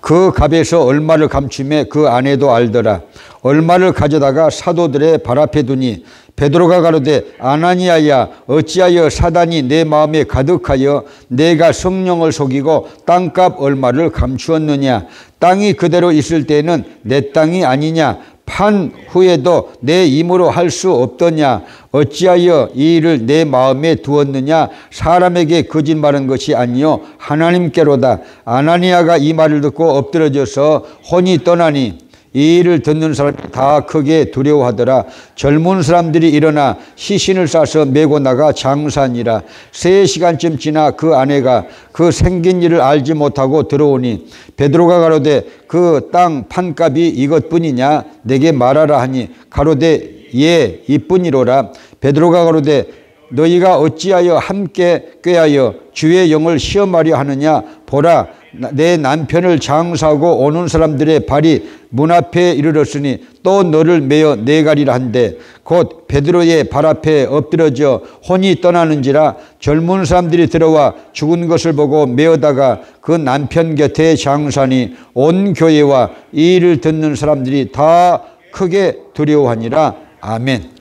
그 값에서 얼마를 감추매 그 아내도 알더라. 얼마를 가져다가 사도들의 발 앞에 두니 베드로가 가로되 아나니아야 어찌하여 사단이 내 마음에 가득하여 내가 성령을 속이고 땅값 얼마를 감추었느냐. 땅이 그대로 있을 때에는 내 땅이 아니냐. 판 후에도 내 힘으로 할 수 없더냐. 어찌하여 이 일을 내 마음에 두었느냐. 사람에게 거짓말한 것이 아니요 하나님께로다. 아나니아가 이 말을 듣고 엎드러져서 혼이 떠나니 이 일을 듣는 사람이 다 크게 두려워하더라. 젊은 사람들이 일어나 시신을 싸서 메고 나가 장사하니라. 3시간쯤 지나 그 아내가 그 생긴 일을 알지 못하고 들어오니 베드로가 가로되 그 땅 판값이 이것뿐이냐. 내게 말하라 하니 가로되 예 이뿐이로라. 베드로가 가로되 너희가 어찌하여 함께 꾀하여 주의 영을 시험하려 하느냐. 보라 내 남편을 장사하고 오는 사람들의 발이 문 앞에 이르렀으니 또 너를 메어 내가리라 한데 곧 베드로의 발 앞에 엎드러져 혼이 떠나는지라. 젊은 사람들이 들어와 죽은 것을 보고 메어다가 그 남편 곁에 장사하니 온 교회와 이 일을 듣는 사람들이 다 크게 두려워하니라. 아멘.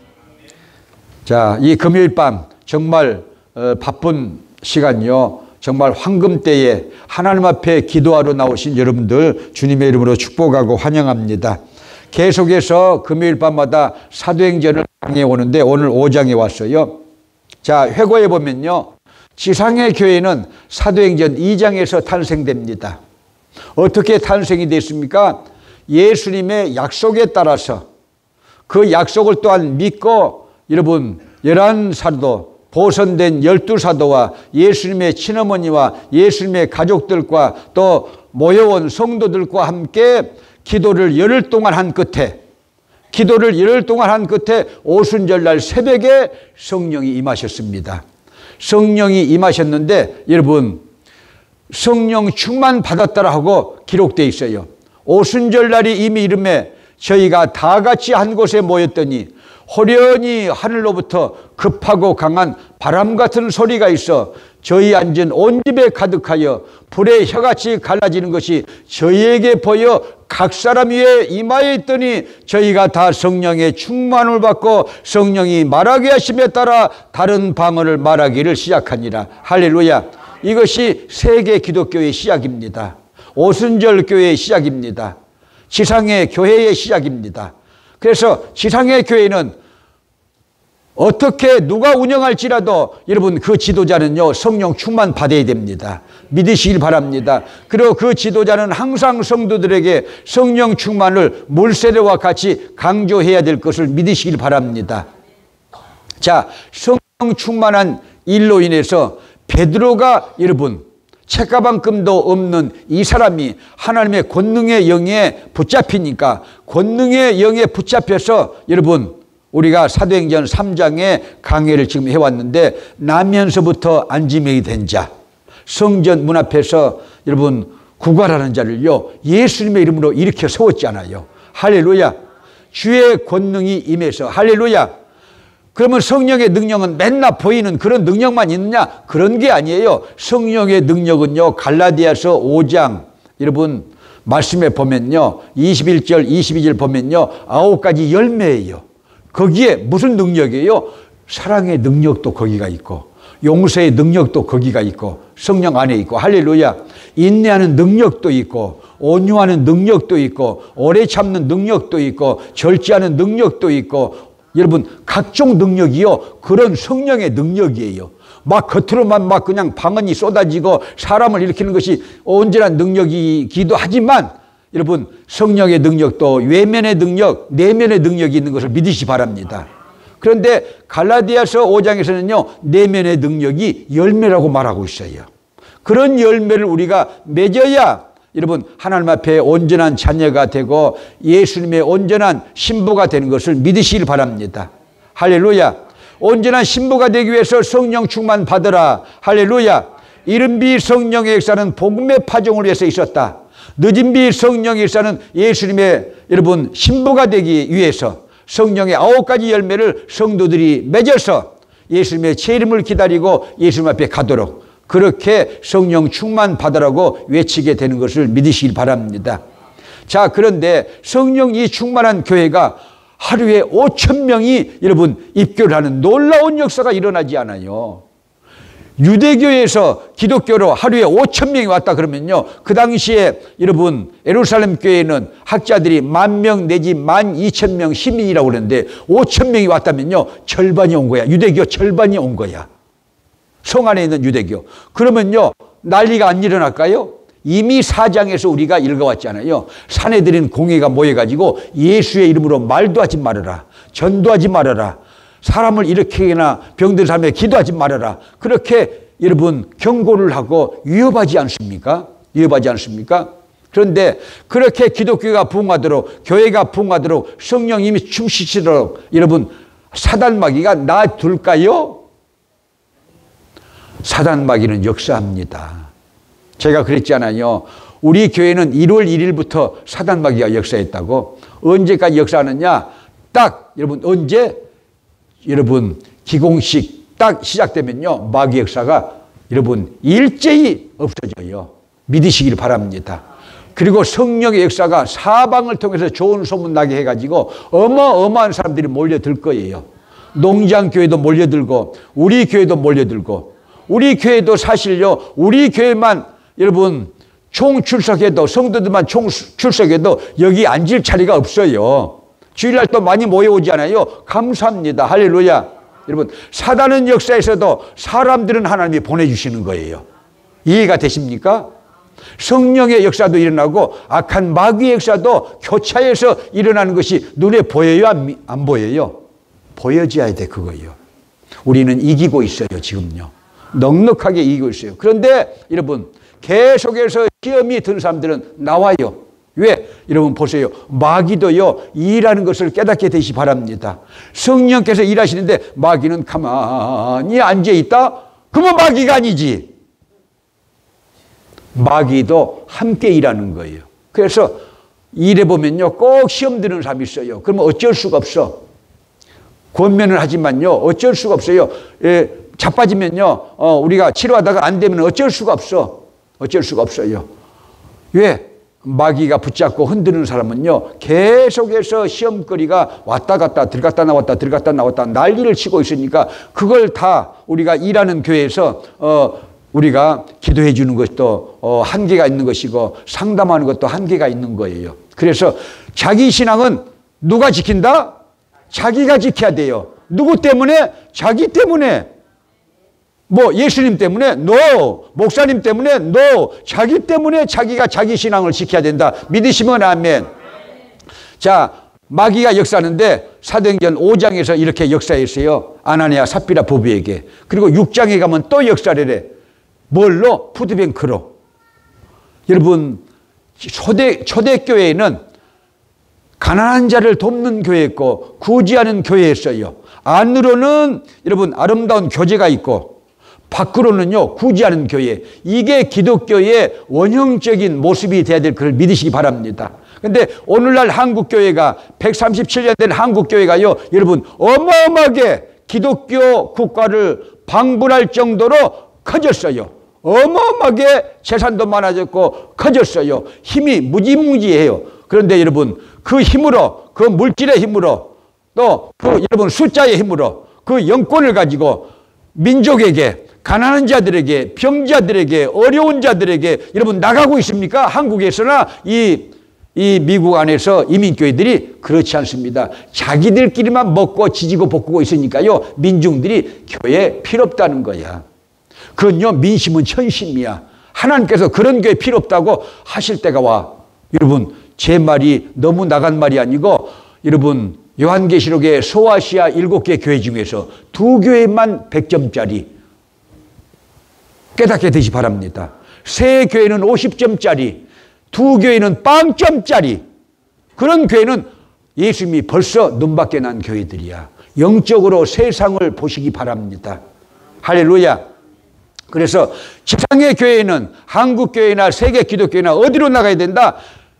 자, 이 금요일 밤 정말 바쁜 시간이요. 정말 황금 때에 하나님 앞에 기도하러 나오신 여러분들 주님의 이름으로 축복하고 환영합니다. 계속해서 금요일 밤마다 사도행전을 강해 오는데 오늘 5장에 왔어요. 자, 회고해 보면요. 지상의 교회는 사도행전 2장에서 탄생됩니다. 어떻게 탄생이 됐습니까? 예수님의 약속에 따라서 그 약속을 또한 믿고 여러분 11사도 보선된 12사도와 예수님의 친어머니와 예수님의 가족들과 또 모여온 성도들과 함께 기도를 열흘 동안 한 끝에 오순절날 새벽에 성령이 임하셨습니다. 성령이 임하셨는데 여러분 성령 충만 받았다라 하고 기록되어 있어요. 오순절날이 이미 이름에 저희가 다 같이 한 곳에 모였더니 호련히 하늘로부터 급하고 강한 바람 같은 소리가 있어 저희 앉은 온 집에 가득하여 불의 혀같이 갈라지는 것이 저희에게 보여 각 사람 위에 임하여 있더니 저희가 다 성령의 충만을 받고 성령이 말하게 하심에 따라 다른 방언을 말하기를 시작하니라. 할렐루야. 이것이 세계 기독교의 시작입니다. 오순절 교회의 시작입니다. 지상의 교회의 시작입니다. 그래서 지상의 교회는 어떻게 누가 운영할지라도 여러분 그 지도자는요 성령 충만 받아야 됩니다. 믿으시길 바랍니다. 그리고 그 지도자는 항상 성도들에게 성령 충만을 물세례와 같이 강조해야 될 것을 믿으시길 바랍니다. 자, 성령 충만한 일로 인해서 베드로가 여러분 책가방금도 없는 이 사람이 하나님의 권능의 영에 붙잡히니까 권능의 영에 붙잡혀서 여러분 우리가 사도행전 3장의 강해를 지금 해왔는데 나면서부터 안지명이 된 자 성전 문 앞에서 여러분 구걸하는 자를요 예수님의 이름으로 일으켜 세웠잖아요. 할렐루야. 주의 권능이 임해서 할렐루야. 그러면 성령의 능력은 맨날 보이는 그런 능력만 있느냐? 그런 게 아니에요. 성령의 능력은요 갈라디아서 5장 여러분 말씀에 보면요 21절 22절 보면요 9가지 열매예요. 거기에 무슨 능력이에요? 사랑의 능력도 거기가 있고 용서의 능력도 거기가 있고 성령 안에 있고 할렐루야. 인내하는 능력도 있고 온유하는 능력도 있고 오래 참는 능력도 있고 절제하는 능력도 있고 여러분 각종 능력이요 그런 성령의 능력이에요. 막 겉으로만 막 그냥 방언이 쏟아지고 사람을 일으키는 것이 온전한 능력이기도 하지만 여러분 성령의 능력도 외면의 능력 내면의 능력이 있는 것을 믿으시 바랍니다. 그런데 갈라디아서 5장에서는요 내면의 능력이 열매라고 말하고 있어요. 그런 열매를 우리가 맺어야 여러분 하나님 앞에 온전한 자녀가 되고 예수님의 온전한 신부가 되는 것을 믿으시길 바랍니다. 할렐루야. 온전한 신부가 되기 위해서 성령 충만 받으라. 할렐루야. 이른 비 성령의 역사는 복음의 파종을 위해서 있었다. 늦은 비 성령의 역사는 예수님의 여러분 신부가 되기 위해서 성령의 9가지 열매를 성도들이 맺어서 예수님의 재림을 기다리고 예수님 앞에 가도록 그렇게 성령 충만 받으라고 외치게 되는 것을 믿으시길 바랍니다. 자, 그런데 성령이 충만한 교회가 하루에 5,000명이 여러분 입교를 하는 놀라운 역사가 일어나지 않아요. 유대교에서 기독교로 하루에 5,000명이 왔다 그러면요, 그 당시에 여러분 예루살렘 교회는 학자들이 10,000명 내지 12,000명 시민이라고 그러는데 5,000명이 왔다면요 절반이 온 거야. 유대교 절반이 온 거야. 성 안에 있는 유대교. 그러면요 난리가 안 일어날까요? 이미 4장에서 우리가 읽어왔잖아요. 사내들인 공회가 모여가지고 예수의 이름으로 말도 하지 말아라, 전도하지 말아라, 사람을 일으키거나 병든 사람에게 기도하지 말아라, 그렇게 여러분 경고를 하고 위협하지 않습니까? 위협하지 않습니까? 그런데 그렇게 기독교가 부흥하도록, 교회가 부흥하도록, 성령님이 춤추시도록 여러분 사단 마귀가 놔둘까요? 사단 마귀는 역사합니다. 제가 그랬잖아요. 우리 교회는 1월 1일부터 사단 마귀가 역사했다고. 언제까지 역사하느냐? 딱 여러분 언제? 여러분 기공식 딱 시작되면요 마귀 역사가 여러분 일제히 없어져요. 믿으시길 바랍니다. 그리고 성령의 역사가 사방을 통해서 좋은 소문 나게 해가지고 어마어마한 사람들이 몰려들 거예요. 농장교회도 몰려들고 우리 교회도 몰려들고, 우리 교회도 사실요 우리 교회만 여러분 총출석해도, 성도들만 총출석해도 여기 앉을 자리가 없어요. 주일날 또 많이 모여오지 않아요? 감사합니다. 할렐루야. 여러분 사단은 역사에서도 사람들은 하나님이 보내주시는 거예요. 이해가 되십니까? 성령의 역사도 일어나고 악한 마귀의 역사도 교차해서 일어나는 것이 눈에 보여요? 안 보여요? 보여져야 돼. 그거예요. 우리는 이기고 있어요. 지금요 넉넉하게 이기고 있어요. 그런데 여러분 계속해서 시험이 든 사람들은 나와요. 왜? 여러분 보세요. 마귀도요 일하는 것을 깨닫게 되시기 바랍니다. 성령께서 일하시는데 마귀는 가만히 앉아있다? 그러면 마귀가 아니지. 마귀도 함께 일하는 거예요. 그래서 일해보면요 꼭 시험 드는 사람이 있어요. 그러면 어쩔 수가 없어. 권면을 하지만요 어쩔 수가 없어요. 자빠지면요 우리가 치료하다가 안 되면 어쩔 수가 없어. 어쩔 수가 없어요. 왜? 마귀가 붙잡고 흔드는 사람은요 계속해서 시험거리가 왔다 갔다 들어갔다 나왔다 들어갔다 나왔다 난리를 치고 있으니까 그걸 다 우리가 일하는 교회에서 우리가 기도해 주는 것도 한계가 있는 것이고 상담하는 것도 한계가 있는 거예요. 그래서 자기 신앙은 누가 지킨다? 자기가 지켜야 돼요. 누구 때문에? 자기 때문에. 뭐 예수님 때문에? No. 목사님 때문에? No. 자기 때문에 자기가 자기 신앙을 지켜야 된다. 믿으시면 아멘. 자, 마귀가 역사하는데 사도행전 5장에서 이렇게 역사했어요. 아나니아 삽비라 부부에게. 그리고 6장에 가면 또 역사를 해. 뭘로? 푸드뱅크로. 여러분 초대교회에는 가난한 자를 돕는 교회였고 구제하는 교회였어요. 안으로는 여러분 아름다운 교제가 있고 밖으로는요 구제하는 교회. 이게 기독교의 원형적인 모습이 돼야 될 걸 믿으시기 바랍니다. 그런데 오늘날 한국교회가 137년 된 한국교회가요 여러분 어마어마하게 기독교 국가를 방불할 정도로 커졌어요. 어마어마하게 재산도 많아졌고 커졌어요. 힘이 무지무지해요. 그런데 여러분 그 힘으로, 그 물질의 힘으로, 또 그 여러분 숫자의 힘으로 그 영권을 가지고 민족에게, 가난한 자들에게, 병자들에게, 어려운 자들에게 여러분 나가고 있습니까? 한국에서나 이 미국 안에서 이민교회들이 그렇지 않습니다. 자기들끼리만 먹고 지지고 볶고 있으니까요 민중들이 교회 필요 없다는 거야. 그건요 민심은 천심이야. 하나님께서 그런 교회 필요 없다고 하실 때가 와. 여러분 제 말이 너무 나간 말이 아니고 여러분 요한계시록의 소아시아 7개 교회 중에서 2교회만 100점짜리 깨닫게 되시 바랍니다. 3교회는 50점짜리, 2교회는 0점짜리 그런 교회는 예수님이 벌써 눈밖에 난 교회들이야. 영적으로 세상을 보시기 바랍니다. 할렐루야. 그래서 지상의 교회는 한국교회나 세계 기독교회나 어디로 나가야 된다?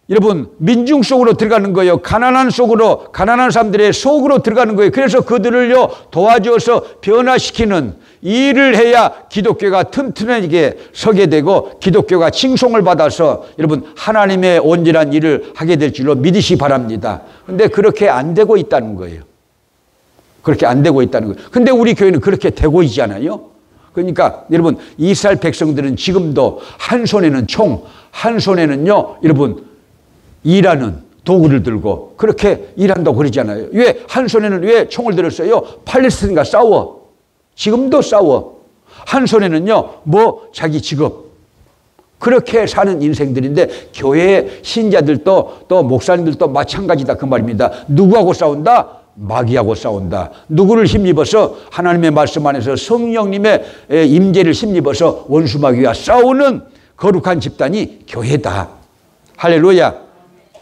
여러분 민중 속으로 들어가는 거예요. 가난한 속으로, 가난한 사람들의 속으로 들어가는 거예요. 그래서 그들을요 도와줘서 변화시키는 이 일을 해야 기독교가 튼튼하게 서게 되고 기독교가 칭송을 받아서 여러분 하나님의 온전한 일을 하게 될 줄로 믿으시 바랍니다. 그런데 그렇게 안 되고 있다는 거예요. 그렇게 안 되고 있다는 거예요. 근데 우리 교회는 그렇게 되고 있잖아요. 그러니까 여러분 이스라엘 백성들은 지금도 한 손에는 총, 한 손에는요 여러분 일하는 도구를 들고 그렇게 일한다고 그러잖아요. 왜 한 손에는 왜 총을 들었어요? 팔레스타인과 싸워. 지금도 싸워. 한 손에는요 뭐 자기 직업. 그렇게 사는 인생들인데 교회 신자들도 또 목사님들도 마찬가지다 그 말입니다. 누구하고 싸운다? 마귀하고 싸운다. 누구를 힘입어서 하나님의 말씀 안에서 성령님의 임재를 힘입어서 원수 마귀와 싸우는 거룩한 집단이 교회다. 할렐루야.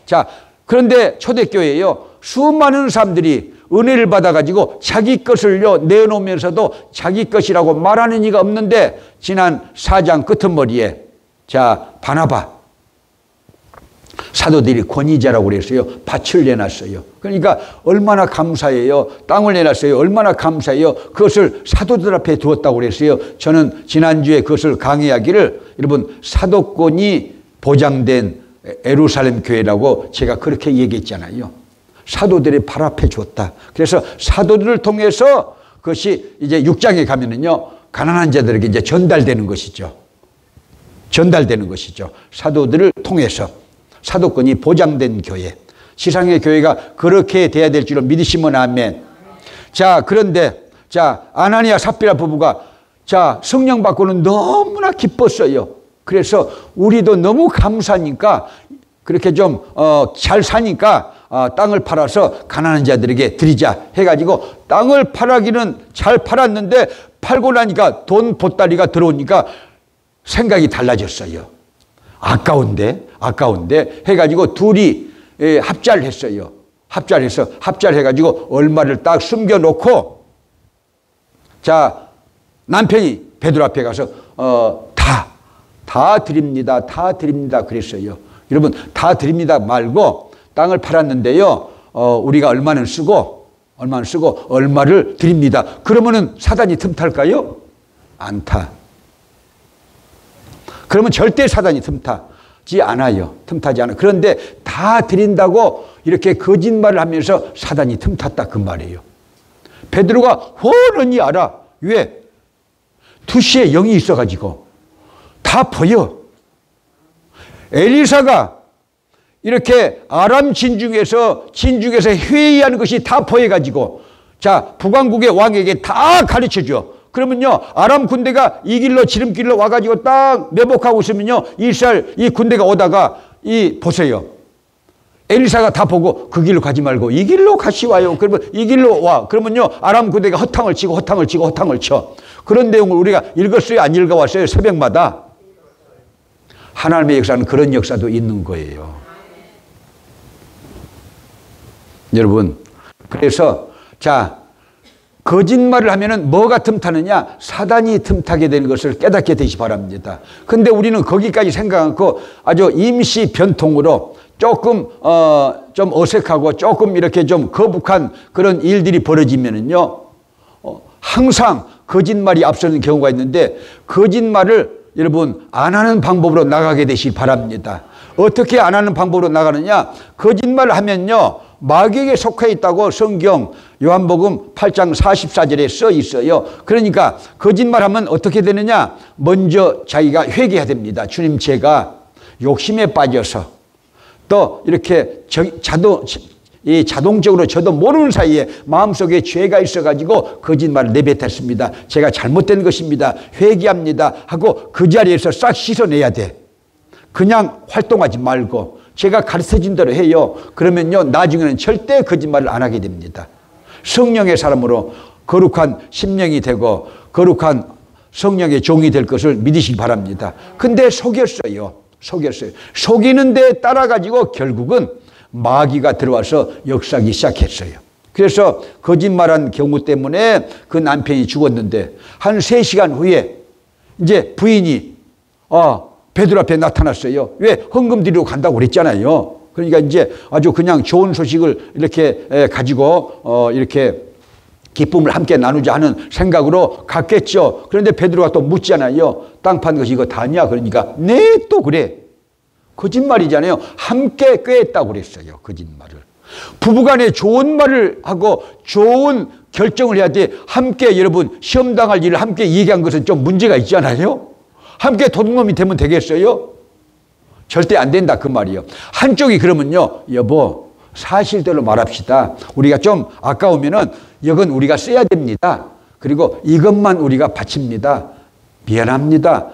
자, 그런데 초대교회에요 수많은 사람들이 은혜를 받아가지고 자기 것을요 내놓으면서도 자기 것이라고 말하는 이가 없는데 지난 4장 끄트머리에 자 바나바 사도들이 권위자라고 그랬어요. 밭을 내놨어요. 그러니까 얼마나 감사해요. 땅을 내놨어요. 얼마나 감사해요. 그것을 사도들 앞에 두었다고 그랬어요. 저는 지난주에 그것을 강의하기를 여러분 사도권이 보장된 예루살렘 교회라고 제가 그렇게 얘기했잖아요. 사도들이 발 앞에 줬다. 그래서 사도들을 통해서 그것이 이제 6장에 가면은요 가난한 자들에게 이제 전달되는 것이죠. 전달되는 것이죠. 사도들을 통해서 사도권이 보장된 교회. 지상의 교회가 그렇게 돼야 될 줄로 믿으시면 아멘. 자, 그런데 자 아나니아 삽비라 부부가 자 성령 받고는 너무나 기뻤어요. 그래서 우리도 너무 감사하니까 그렇게 좀 잘 사니까 땅을 팔아서 가난한 자들에게 드리자 해가지고 땅을 팔아기는 잘 팔았는데 팔고 나니까 돈 보따리가 들어오니까 생각이 달라졌어요. 아까운데 해가지고 둘이 합자를 했어요. 합자를 해가지고 얼마를 딱 숨겨놓고 자 남편이 베드로 앞에 가서 다 드립니다. 다 드립니다. 그랬어요. 여러분 다 드립니다 말고 땅을 팔았는데요. 우리가 얼마는 쓰고 얼마를 드립니다. 그러면은 사단이 틈탈까요? 안 타. 그러면 절대 사단이 틈타지 않아요. 틈타지 않아요. 그런데 다 드린다고 이렇게 거짓말을 하면서 사단이 틈탔다 그 말이에요. 베드로가 훤히 알아. 왜? 투시에 영이 있어가지고 다 보여. 엘리사가 이렇게 아람 진중에서 회의하는 것이 다 보여가지고 자 북왕국의 왕에게 다 가르쳐줘. 그러면요 아람 군대가 이 길로 지름길로 와가지고 딱 매복하고 있으면요 이스라엘 이 군대가 오다가 보세요. 엘리사가 다 보고 그 길로 가지 말고 이 길로 같이 와요. 그러면 이 길로 와. 그러면요 아람 군대가 허탕을 치고 쳐. 그런 내용을 우리가 읽었어요? 안 읽어왔어요? 새벽마다? 하나님의 역사는 그런 역사도 있는 거예요. 여러분 그래서 자 거짓말을 하면은 뭐가 틈타느냐? 사단이 틈타게 되는 것을 깨닫게 되시 바랍니다. 근데 우리는 거기까지 생각 않고 아주 임시 변통으로 조금 좀 어색하고 조금 이렇게 좀 거북한 그런 일들이 벌어지면은요 항상 거짓말이 앞서는 경우가 있는데 거짓말을 여러분 안 하는 방법으로 나가게 되시기 바랍니다. 어떻게 안 하는 방법으로 나가느냐? 거짓말을 하면요 마귀에게 속해 있다고 성경 요한복음 8장 44절에 써 있어요. 그러니까 거짓말하면 어떻게 되느냐? 먼저 자기가 회개해야 됩니다. 주님 제가 욕심에 빠져서 또 이렇게 자동적으로 저도 모르는 사이에 마음속에 죄가 있어가지고 거짓말을 내뱉었습니다. 제가 잘못된 것입니다. 회개합니다 하고 그 자리에서 싹 씻어내야 돼. 그냥 활동하지 말고 제가 가르쳐준 대로 해요. 그러면요 나중에는 절대 거짓말을 안 하게 됩니다. 성령의 사람으로 거룩한 심령이 되고 거룩한 성령의 종이 될 것을 믿으시기 바랍니다. 근데 속였어요. 속이는 데 따라가지고 결국은 마귀가 들어와서 역사하기 시작했어요. 그래서 거짓말한 경우 때문에 그 남편이 죽었는데 한 3시간 후에 이제 부인이 베드로 앞에 나타났어요. 왜? 헌금 드리러 간다고 그랬잖아요. 그러니까 이제 아주 그냥 좋은 소식을 이렇게 가지고 이렇게 기쁨을 함께 나누자 하는 생각으로 갔겠죠. 그런데 베드로가 또 묻잖아요. 땅 판 것이 이거 다냐? 그러니까 네, 또 그래. 거짓말이잖아요. 함께 꾀했다고 그랬어요. 거짓말을. 부부간에 좋은 말을 하고 좋은 결정을 해야 돼. 함께 여러분 시험 당할 일을 함께 얘기한 것은 좀 문제가 있잖아요. 함께 도둑놈이 되면 되겠어요? 절대 안 된다 그 말이에요. 한쪽이 그러면요. 여보 사실대로 말합시다. 우리가 좀 아까우면은 이건 우리가 써야 됩니다. 그리고 이것만 우리가 바칩니다. 미안합니다.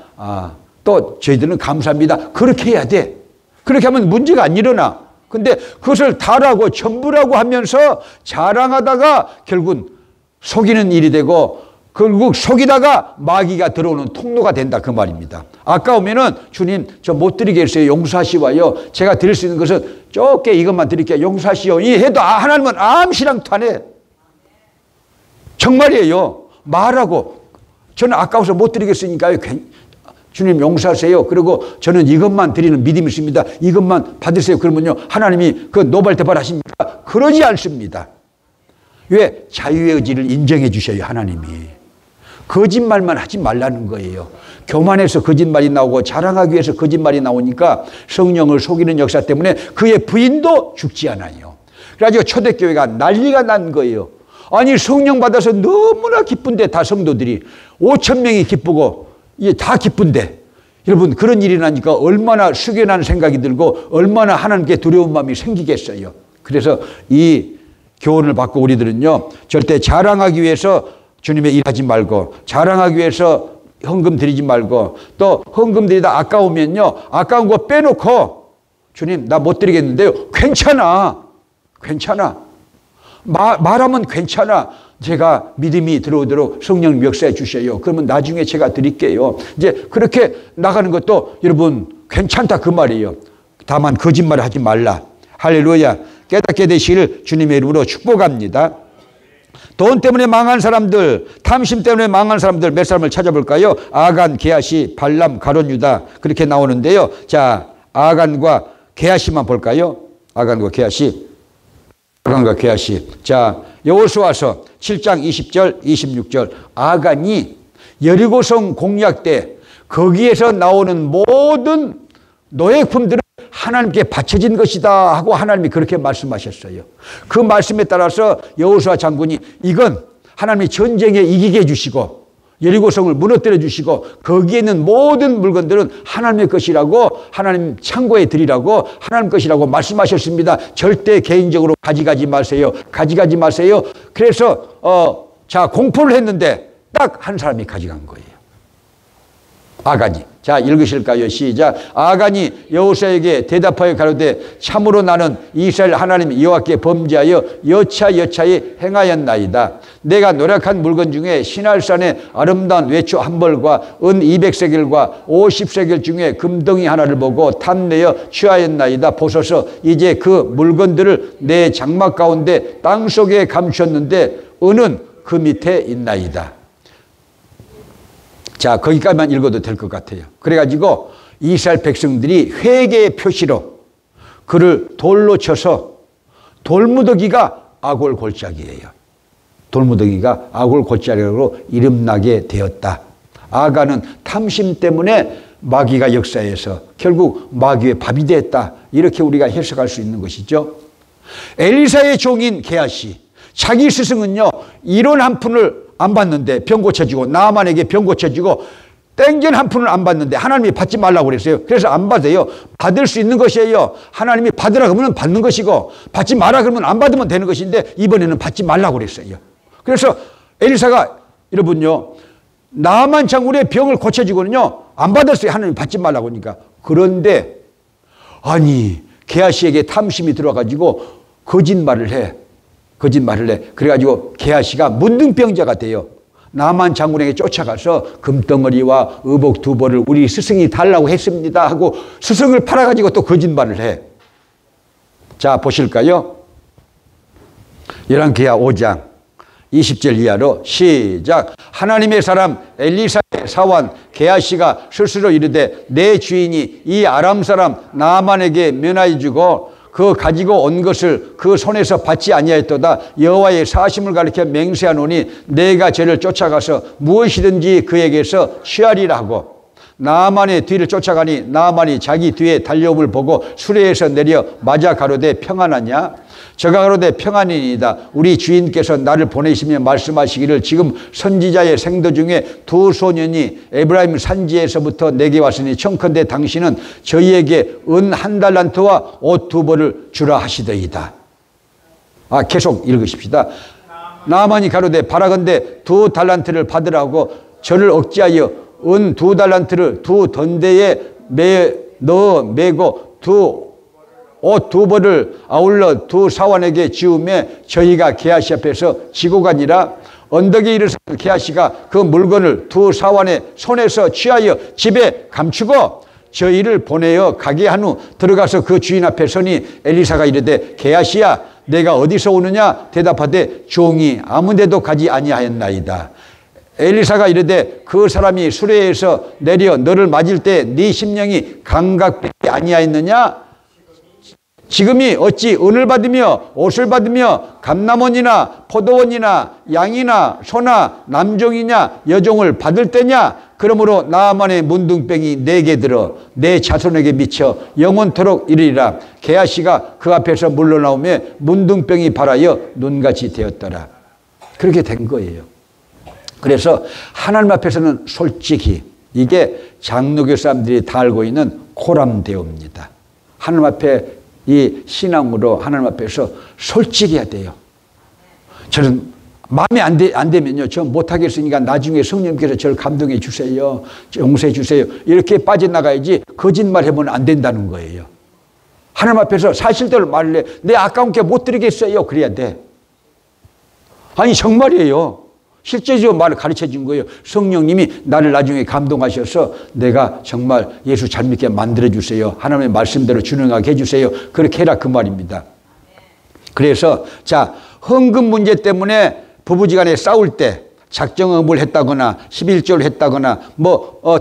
또 저희들은 감사합니다. 그렇게 해야 돼. 그렇게 하면 문제가 안 일어나. 근데 그것을 다라고 전부라고 하면서 자랑하다가 결국은 속이는 일이 되고 결국 속이다가 마귀가 들어오는 통로가 된다 그 말입니다. 아까우면은 주님 저 못 드리겠어요. 용서하시와요. 제가 드릴 수 있는 것은 적게 이것만 드릴게요. 용서하시오. 이 해도 하나님은 암시랑도 안 해. 정말이에요. 말하고 저는 아까워서 못 드리겠으니까요. 주님 용서하세요. 그리고 저는 이것만 드리는 믿음이 있습니다. 이것만 받으세요. 그러면요 하나님이 그 노발대발 하십니까? 그러지 않습니다. 왜? 자유의 의지를 인정해 주셔요. 하나님이. 거짓말만 하지 말라는 거예요. 교만해서 거짓말이 나오고 자랑하기 위해서 거짓말이 나오니까 성령을 속이는 역사 때문에 그의 부인도 죽지 않아요. 그래가지고 초대교회가 난리가 난 거예요. 아니 성령 받아서 너무나 기쁜데 다 성도들이 5,000명이 기쁘고 이게 다 기쁜데 여러분 그런 일이 나니까 얼마나 숙연한 생각이 들고 얼마나 하나님께 두려운 마음이 생기겠어요. 그래서 이 교훈을 받고 우리들은요 절대 자랑하기 위해서 주님의 일하지 말고 자랑하기 위해서 헌금 드리지 말고 또 헌금 드리다 아까우면요 아까운 거 빼놓고 주님 나 못 드리겠는데요 괜찮아 말하면 괜찮아. 제가 믿음이 들어오도록 성령 역사해 주셔요. 그러면 나중에 제가 드릴게요. 이제 그렇게 나가는 것도 여러분 괜찮다 그 말이에요. 다만 거짓말을 하지 말라. 할렐루야. 깨닫게 되시기를 주님의 이름으로 축복합니다. 돈 때문에 망한 사람들, 탐심 때문에 망한 사람들 몇 사람을 찾아볼까요? 아간, 게하시, 발람, 가룟, 유다 그렇게 나오는데요. 자, 아간과 게하시만 볼까요? 아간과 게하시. 아간과 게하시. 자, 여호수아서 7장 20절, 26절. 아간이 여리고성 공략 때 거기에서 나오는 모든 노예품들은 하나님께 바쳐진 것이다 하고 하나님이 그렇게 말씀하셨어요. 그 말씀에 따라서 여호수아 장군이 이건 하나님이 전쟁에 이기게 해주시고 여리고성을 무너뜨려 주시고 거기에 있는 모든 물건들은 하나님의 것이라고 하나님 창고에 드리라고 하나님 것이라고 말씀하셨습니다. 절대 개인적으로 가져가지 마세요. 가져가지 마세요. 그래서 자 공포를 했는데 딱 한 사람이 가져간 거예요. 아간이. 자 읽으실까요? 시작. 아간이 여호수아에게 대답하여 가로되 참으로 나는 이스라엘 하나님 여호와께 범죄하여 여차여차히 행하였나이다. 내가 노력한 물건 중에 시날산의 아름다운 외초 한 벌과 은 200세겔과 50세겔 중에 금덩이 하나를 보고 탐내어 취하였나이다. 보소서 이제 그 물건들을 내 장막 가운데 땅속에 감추었는데 은은 그 밑에 있나이다. 자, 거기까지만 읽어도 될 것 같아요. 그래가지고 이스라엘 백성들이 회개의 표시로 그를 돌로 쳐서 돌무더기가 아골 골짜기예요. 돌무더기가 아골 골짜기로 이름나게 되었다. 아간은 탐심 때문에 마귀가 역사해서 결국 마귀의 밥이 됐다. 이렇게 우리가 해석할 수 있는 것이죠. 엘리사의 종인 게하시. 자기 스승은요, 이론 한 푼을 안 받는데 병 고쳐주고 나만에게 병 고쳐주고 땡전 한 푼을 안 받는데 하나님이 받지 말라고 그랬어요. 그래서 안 받아요. 받을 수 있는 것이에요. 하나님이 받으라 그러면 받는 것이고 받지 마라 그러면 안 받으면 되는 것인데 이번에는 받지 말라고 그랬어요. 그래서 엘리사가 여러분요 나만 장군의 병을 고쳐주고는요 안 받았어요. 하나님이 받지 말라고 하니까. 그런데 아니 게하시에게 탐심이 들어가지고 거짓말을 해. 그래가지고 게하시가 문둥병자가 돼요. 나만 장군에게 쫓아가서 금덩어리와 의복 2벌을 우리 스승이 달라고 했습니다 하고 스승을 팔아가지고 또 거짓말을 해. 자 보실까요? 열왕기하 5장 20절 이하로 시작. 하나님의 사람 엘리사의 사원 게하시가 스스로 이르되 내 주인이 이 아람 사람 나만에게 면하여 주고 그 가지고 온 것을 그 손에서 받지 아니하였도다. 여호와의 사심을 가리켜 맹세하노니 내가 저를 쫓아가서 무엇이든지 그에게서 취하리라 하고, 나아만의 뒤를 쫓아가니 나아만이 자기 뒤에 달려옴을 보고 수레에서 내려 맞아 가로되 평안하냐? 저가 가로되 평안이니이다. 우리 주인께서 나를 보내시며 말씀하시기를 지금 선지자의 생도 중에 두 소년이 에브라임 산지에서부터 내게 왔으니 청컨대 당신은 저희에게 은 1달란트와 옷 2벌을 주라 하시더이다. 계속 읽으십시다. 나아만이 가로되 바라건대 2달란트를 받으라고 저를 억지하여 은 2달란트를 2던대에 넣어 매고 옷 2벌을 아울러 2 사환에게 지우매 저희가 게하시 앞에서 지고 가니라. 언덕에 이르서 게하시가 그 물건을 2 사환의 손에서 취하여 집에 감추고 저희를 보내어 가게 한 후 들어가서 그 주인 앞에 서니 엘리사가 이르되 게하시야 내가 어디서 오느냐? 대답하되 종이 아무 데도 가지 아니하였나이다. 엘리사가 이르되 그 사람이 수레에서 내려 너를 맞을 때 네 심령이 감각되지 아니하였느냐? 지금이 어찌 은을 받으며 옷을 받으며 감남원이나 포도원이나 양이나 소나 남종이냐 여종을 받을 때냐? 그러므로 나아만의 문둥병이 내게 들어 내 자손에게 미쳐 영원토록 이르리라. 게하시가 그 앞에서 물러나오며 문둥병이 발하여 눈같이 되었더라. 그렇게 된 거예요. 그래서 하나님 앞에서는 솔직히, 이게 장로교 사람들이 다 알고 있는 코람데오입니다. 하나님 앞에 이 신앙으로 하나님 앞에서 솔직해야 돼요. 저는 마음에 안 되면요, 저 못하겠으니까 나중에 성령님께서 저를 감동해 주세요, 용서해 주세요, 이렇게 빠져나가야지 거짓말 해보면 안 된다는 거예요. 하나님 앞에서 사실대로 말을 해. 내 아까운 게 못 드리겠어요, 그래야 돼. 아니 정말이에요. 실제적으로 말을 가르쳐 준 거예요. 성령님이 나를 나중에 감동하셔서 내가 정말 예수 잘 믿게 만들어 주세요, 하나님의 말씀대로 준행하게 해주세요, 그렇게 해라, 그 말입니다. 그래서 자, 헌금 문제 때문에 부부지간에 싸울 때 작정헌금을 했다거나 11조를 했다거나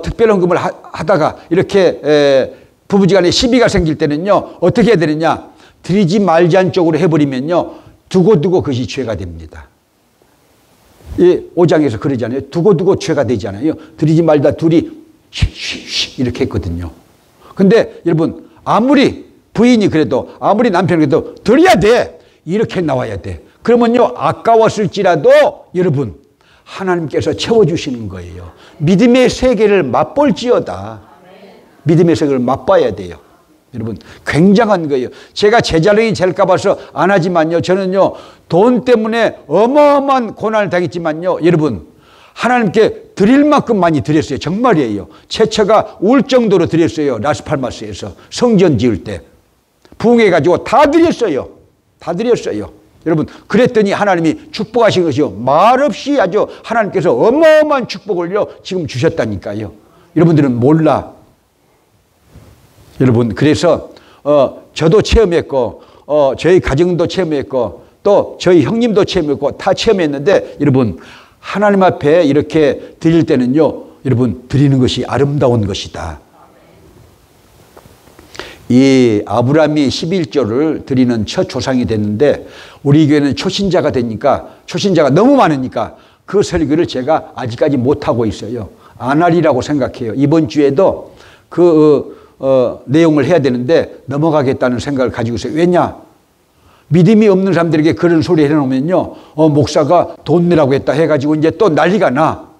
특별헌금을 하다가 이렇게 부부지간에 시비가 생길 때는요, 어떻게 해야 되느냐? 드리지 말자는 쪽으로 해버리면요, 두고두고 그것이 죄가 됩니다. 이 5장에서 그러잖아요. 두고두고 죄가 되잖아요. 드리지 말다 둘이 쉬 이렇게 했거든요. 근데 여러분, 아무리 부인이 그래도, 아무리 남편이 그래도 드려야 돼, 이렇게 나와야 돼. 그러면요, 아까웠을지라도 여러분, 하나님께서 채워주시는 거예요. 믿음의 세계를 맛볼지어다. 믿음의 세계를 맛봐야 돼요. 여러분, 굉장한 거예요. 제가 제 자랑이 될까 봐서 안 하지만요, 저는요, 돈 때문에 어마어마한 고난을 당했지만요, 여러분, 하나님께 드릴 만큼 많이 드렸어요. 정말이에요. 제처가 울 정도로 드렸어요. 라스팔마스에서 성전 지을 때 부흥해가지고 다 드렸어요. 다 드렸어요. 여러분, 그랬더니 하나님이 축복하신 것이요, 말없이 아주 하나님께서 어마어마한 축복을요 지금 주셨다니까요. 여러분들은 몰라. 여러분, 그래서 저도 체험했고 저희 가정도 체험했고 또 저희 형님도 체험했고 다 체험했는데, 여러분, 하나님 앞에 이렇게 드릴 때는요, 여러분, 드리는 것이 아름다운 것이다. 이 아브라함이 11조를 드리는 첫 조상이 됐는데, 우리 교회는 초신자가 되니까, 초신자가 너무 많으니까 그 설교를 제가 아직까지 못하고 있어요. 안 하리라고 생각해요. 이번 주에도 내용을 해야 되는데 넘어가겠다는 생각을 가지고 있어요. 왜냐? 믿음이 없는 사람들에게 그런 소리 해놓으면요, 목사가 돈 내라고 했다 해가지고 이제 또 난리가 나.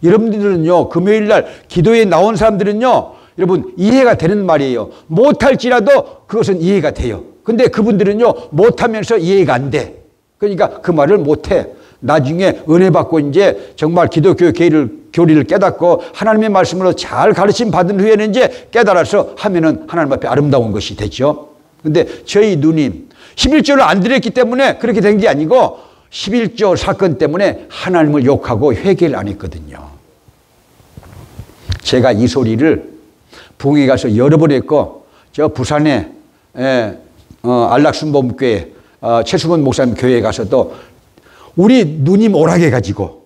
여러분들은요, 금요일 날 기도에 나온 사람들은요, 여러분, 이해가 되는 말이에요. 못할지라도 그것은 이해가 돼요. 근데 그분들은요, 못하면서 이해가 안 돼. 그러니까 그 말을 못해. 나중에 은혜 받고 이제 정말 기독교 교리를 깨닫고 하나님의 말씀으로 잘 가르침 받은 후에는 이제 깨달아서 하면은 하나님 앞에 아름다운 것이 되죠. 근데 저희 누님 11조를 안 드렸기 때문에 그렇게 된 게 아니고 11조 사건 때문에 하나님을 욕하고 회개를 안 했거든요. 제가 이 소리를 부흥에 가서 여러 번 했고, 저 부산에 안락순복음교회 최수건 목사님 교회에 가서도 우리 누님 오락해 가지고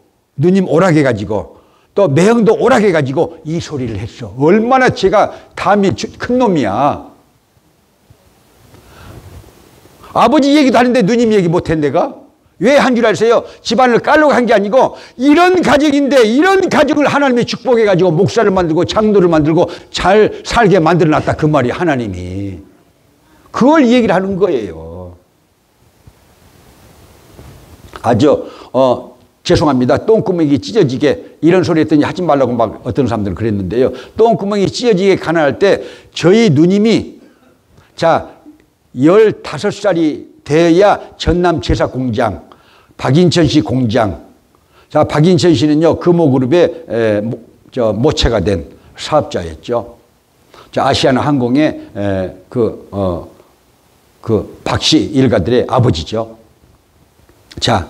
또 매형도 오락해 가지고 이 소리를 했어. 얼마나 제가 담이 큰 놈이야. 아버지 얘기도 하는데 누님 얘기 못한 내가? 왜 한 줄 아세요? 집안을 깔려고 한 게 아니고 이런 가정인데 이런 가정을 하나님이 축복해가지고 목사를 만들고 장로를 만들고 잘 살게 만들어놨다 그 말이 하나님이. 그걸 얘기를 하는 거예요. 아주 죄송합니다. 똥구멍이 찢어지게 이런 소리 했더니 하지 말라고 막 어떤 사람들은 그랬는데요. 똥구멍이 찢어지게 가난할 때 저희 누님이 자 15살이 되어야 전남 제사 공장 박인천 씨 공장. 자 박인천 씨는요 금호그룹의 모체가 된 사업자였죠. 자 아시아나 항공의 그 박씨 일가들의 아버지죠. 자,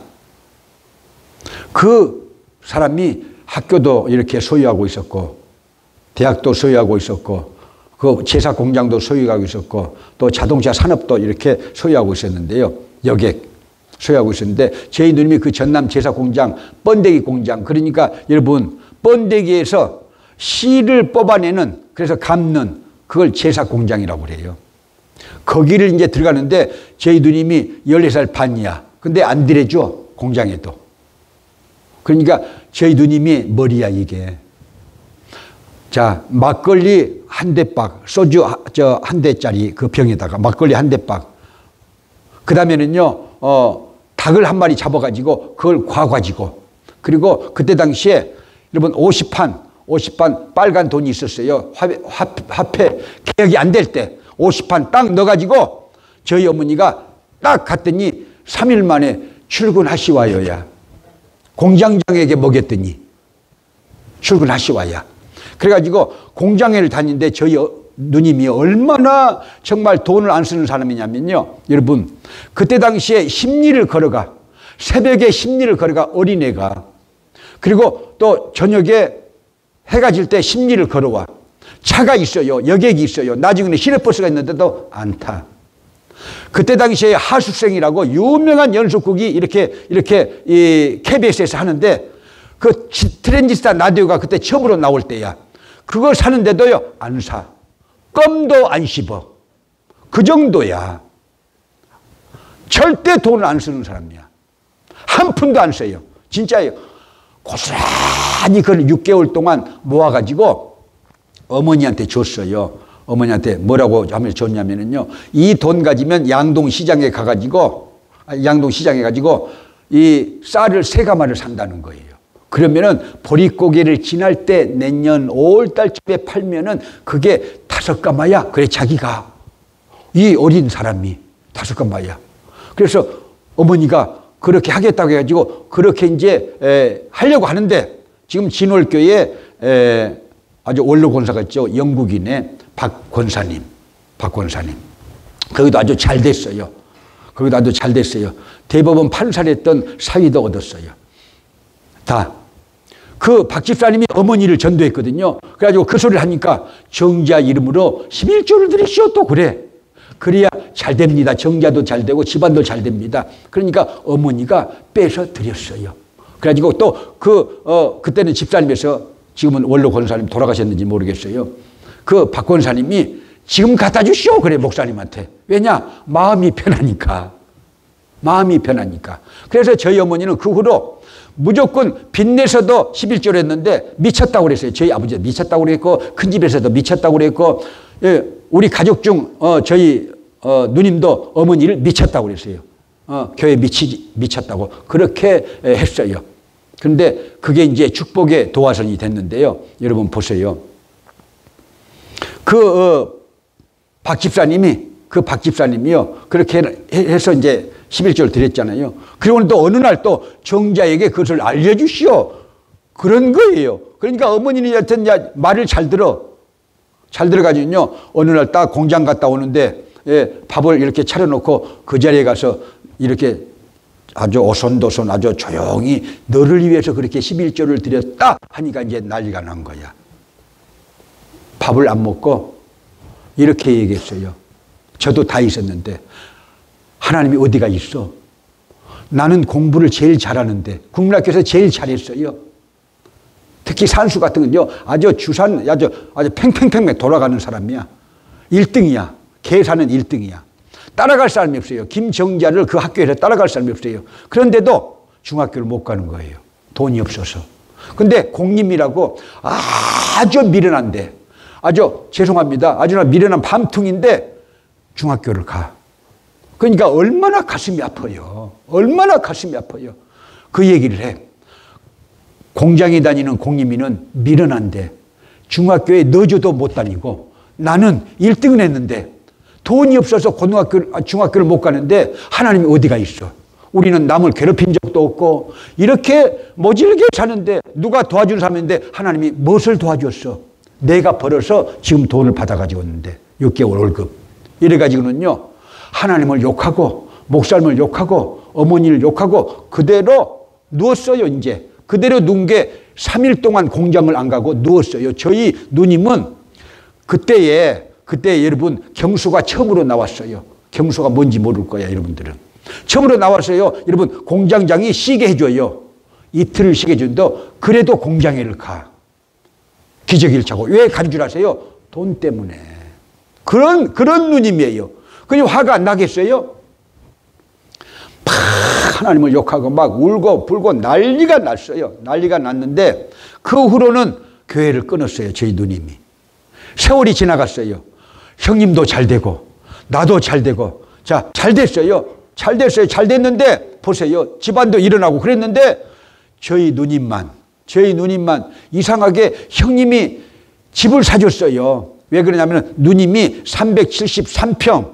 그 사람이 학교도 이렇게 소유하고 있었고, 대학도 소유하고 있었고, 그 제사 공장도 소유하고 있었고, 또 자동차 산업도 이렇게 소유하고 있었는데요. 여객 소유하고 있었는데, 저희 누님이 그 전남 제사 공장, 번데기 공장, 그러니까 여러분, 번데기에서 씨를 뽑아내는, 그래서 감는, 그걸 제사 공장이라고 그래요. 거기를 이제 들어가는데, 저희 누님이 14살 반이야. 근데 안 들여줘, 공장에도. 그러니까 저희 누님이 머리야, 이게. 자, 막걸리 한 대박, 소주 한 대짜리 그 병에다가 막걸리 한 대박. 그 다음에는요, 닭을 한 마리 잡아가지고 그걸 과가지고. 그리고 그때 당시에 여러분 50판 빨간 돈이 있었어요. 화폐 개혁이 안 될 때 50판 딱 넣어가지고 저희 어머니가 딱 갔더니 3일 만에 출근하시와요야. 공장장에게 먹였더니 출근하시와야. 그래가지고 공장을 다니는데 저희 누님이 얼마나 정말 돈을 안 쓰는 사람이냐면요. 여러분 그때 당시에 심리를 걸어가. 새벽에 심리를 걸어가 어린애가. 그리고 또 저녁에 해가 질 때 심리를 걸어와. 차가 있어요. 여객이 있어요. 나중에는 시내버스가 있는데도 안 타. 그때 당시에 하숙생이라고 유명한 연속극이 이렇게 이 KBS에서 하는데 그 트랜지스타 라디오가 그때 처음으로 나올 때야. 그걸 사는데도요 안 사. 껌도 안 씹어. 그 정도야. 절대 돈을 안 쓰는 사람이야. 한 푼도 안 써요. 진짜예요. 고스란히 그걸 6개월 동안 모아가지고 어머니한테 줬어요. 어머니한테 뭐라고 하면 줬냐면요. 이 돈 가지면 양동시장에 가가지고 이 쌀을 3가마를 산다는 거예요. 그러면은 보릿고개를 지날 때 내년 5월달쯤에 팔면은 그게 5가마야. 그래 자기가 이 어린 사람이 5가마야. 그래서 어머니가 그렇게 하겠다고 해가지고 그렇게 이제 하려고 하는데 지금 진월교에 아주 원로 권사가 있죠. 영국인의 박권사님. 거기도 아주 잘 됐어요. 대법원 판사했던 사위도 얻었어요. 다. 그 박 집사님이 어머니를 전도했거든요. 그래가지고 그 소리를 하니까 정자 이름으로 11조를 드리시오 또 그래. 그래야 잘 됩니다. 정자도 잘 되고 집안도 잘 됩니다. 그러니까 어머니가 빼서 드렸어요. 그래가지고 또 그때는 집사님에서 지금은 원로 권사님 돌아가셨는지 모르겠어요. 그 박 권사님이 지금 갖다 주시오 그래 목사님한테. 왜냐? 마음이 편하니까. 그래서 저희 어머니는 그 후로 무조건 빚내서도 11조를 했는데 미쳤다고 그랬어요. 저희 아버지가 미쳤다고 그랬고 큰 집에서도 미쳤다고 그랬고 예, 우리 가족 중 저희 누님도 어머니를 미쳤다고 그랬어요. 교회 미쳤다고 그렇게 했어요. 그런데 그게 이제 축복의 도화선이 됐는데요. 여러분 보세요. 박 집사님이요. 그렇게 해서 이제 11조를 드렸잖아요. 그리고는 또 어느 날 또 정자에게 그것을 알려주시오. 그런 거예요. 그러니까 어머니는 여튼 말을 잘 들어가지고요. 어느 날 딱 공장 갔다 오는데 밥을 이렇게 차려놓고 그 자리에 가서 이렇게 아주 오손도손 아주 조용히 너를 위해서 그렇게 11조를 드렸다 하니까 이제 난리가 난 거야. 밥을 안 먹고 이렇게 얘기했어요. 저도 다 있었는데 하나님이 어디가 있어? 나는 공부를 제일 잘하는데 국민학교에서 제일 잘했어요. 특히 산수 같은 건요. 아주 팽팽팽 돌아가는 사람이야. 1등이야. 계산은 1등이야. 따라갈 사람이 없어요. 김정자를 그 학교에 따라갈 사람이 없어요. 그런데도 중학교를 못 가는 거예요. 돈이 없어서. 근데 공립이라고 아주 미련한데, 아주 죄송합니다. 아주나 미련한 밤퉁인데 중학교를 가. 그러니까 얼마나 가슴이 아파요. 얼마나 가슴이 아파요. 그 얘기를 해. 공장에 다니는 공립이는 미련한데 중학교에 넣어줘도 못 다니고 나는 1등을 했는데 돈이 없어서 중학교를 못 가는데 하나님이 어디가 있어. 우리는 남을 괴롭힌 적도 없고 이렇게 모질게 사는데 누가 도와주는 사람인데 하나님이 무엇을 도와줬어? 내가 벌어서 지금 돈을 받아가지고 있는데 6개월 월급. 이래가지고는요 하나님을 욕하고 목사님을 욕하고 어머니를 욕하고 그대로 누웠어요. 이제 그대로 누운 게 3일 동안 공장을 안 가고 누웠어요. 저희 누님은 그때 여러분 경수가 처음으로 나왔어요. 경수가 뭔지 모를 거야 여러분들은. 처음으로 나왔어요. 여러분 공장장이 쉬게 해줘요. 이틀을 쉬게 해준다. 그래도 공장에를 가. 기저귀를 차고. 왜 간 줄 아세요? 돈 때문에. 그런 누님이에요. 그냥 화가 안 나겠어요? 하나님을 욕하고 막 울고 불고 난리가 났어요. 난리가 났는데 그 후로는 교회를 끊었어요. 저희 누님이. 세월이 지나갔어요. 형님도 잘 되고 나도 잘 되고 자, 잘 됐어요. 잘 됐어요. 잘 됐는데 보세요. 집안도 일어나고 그랬는데 저희 누님만 이상하게 형님이 집을 사줬어요. 왜 그러냐면 누님이 373평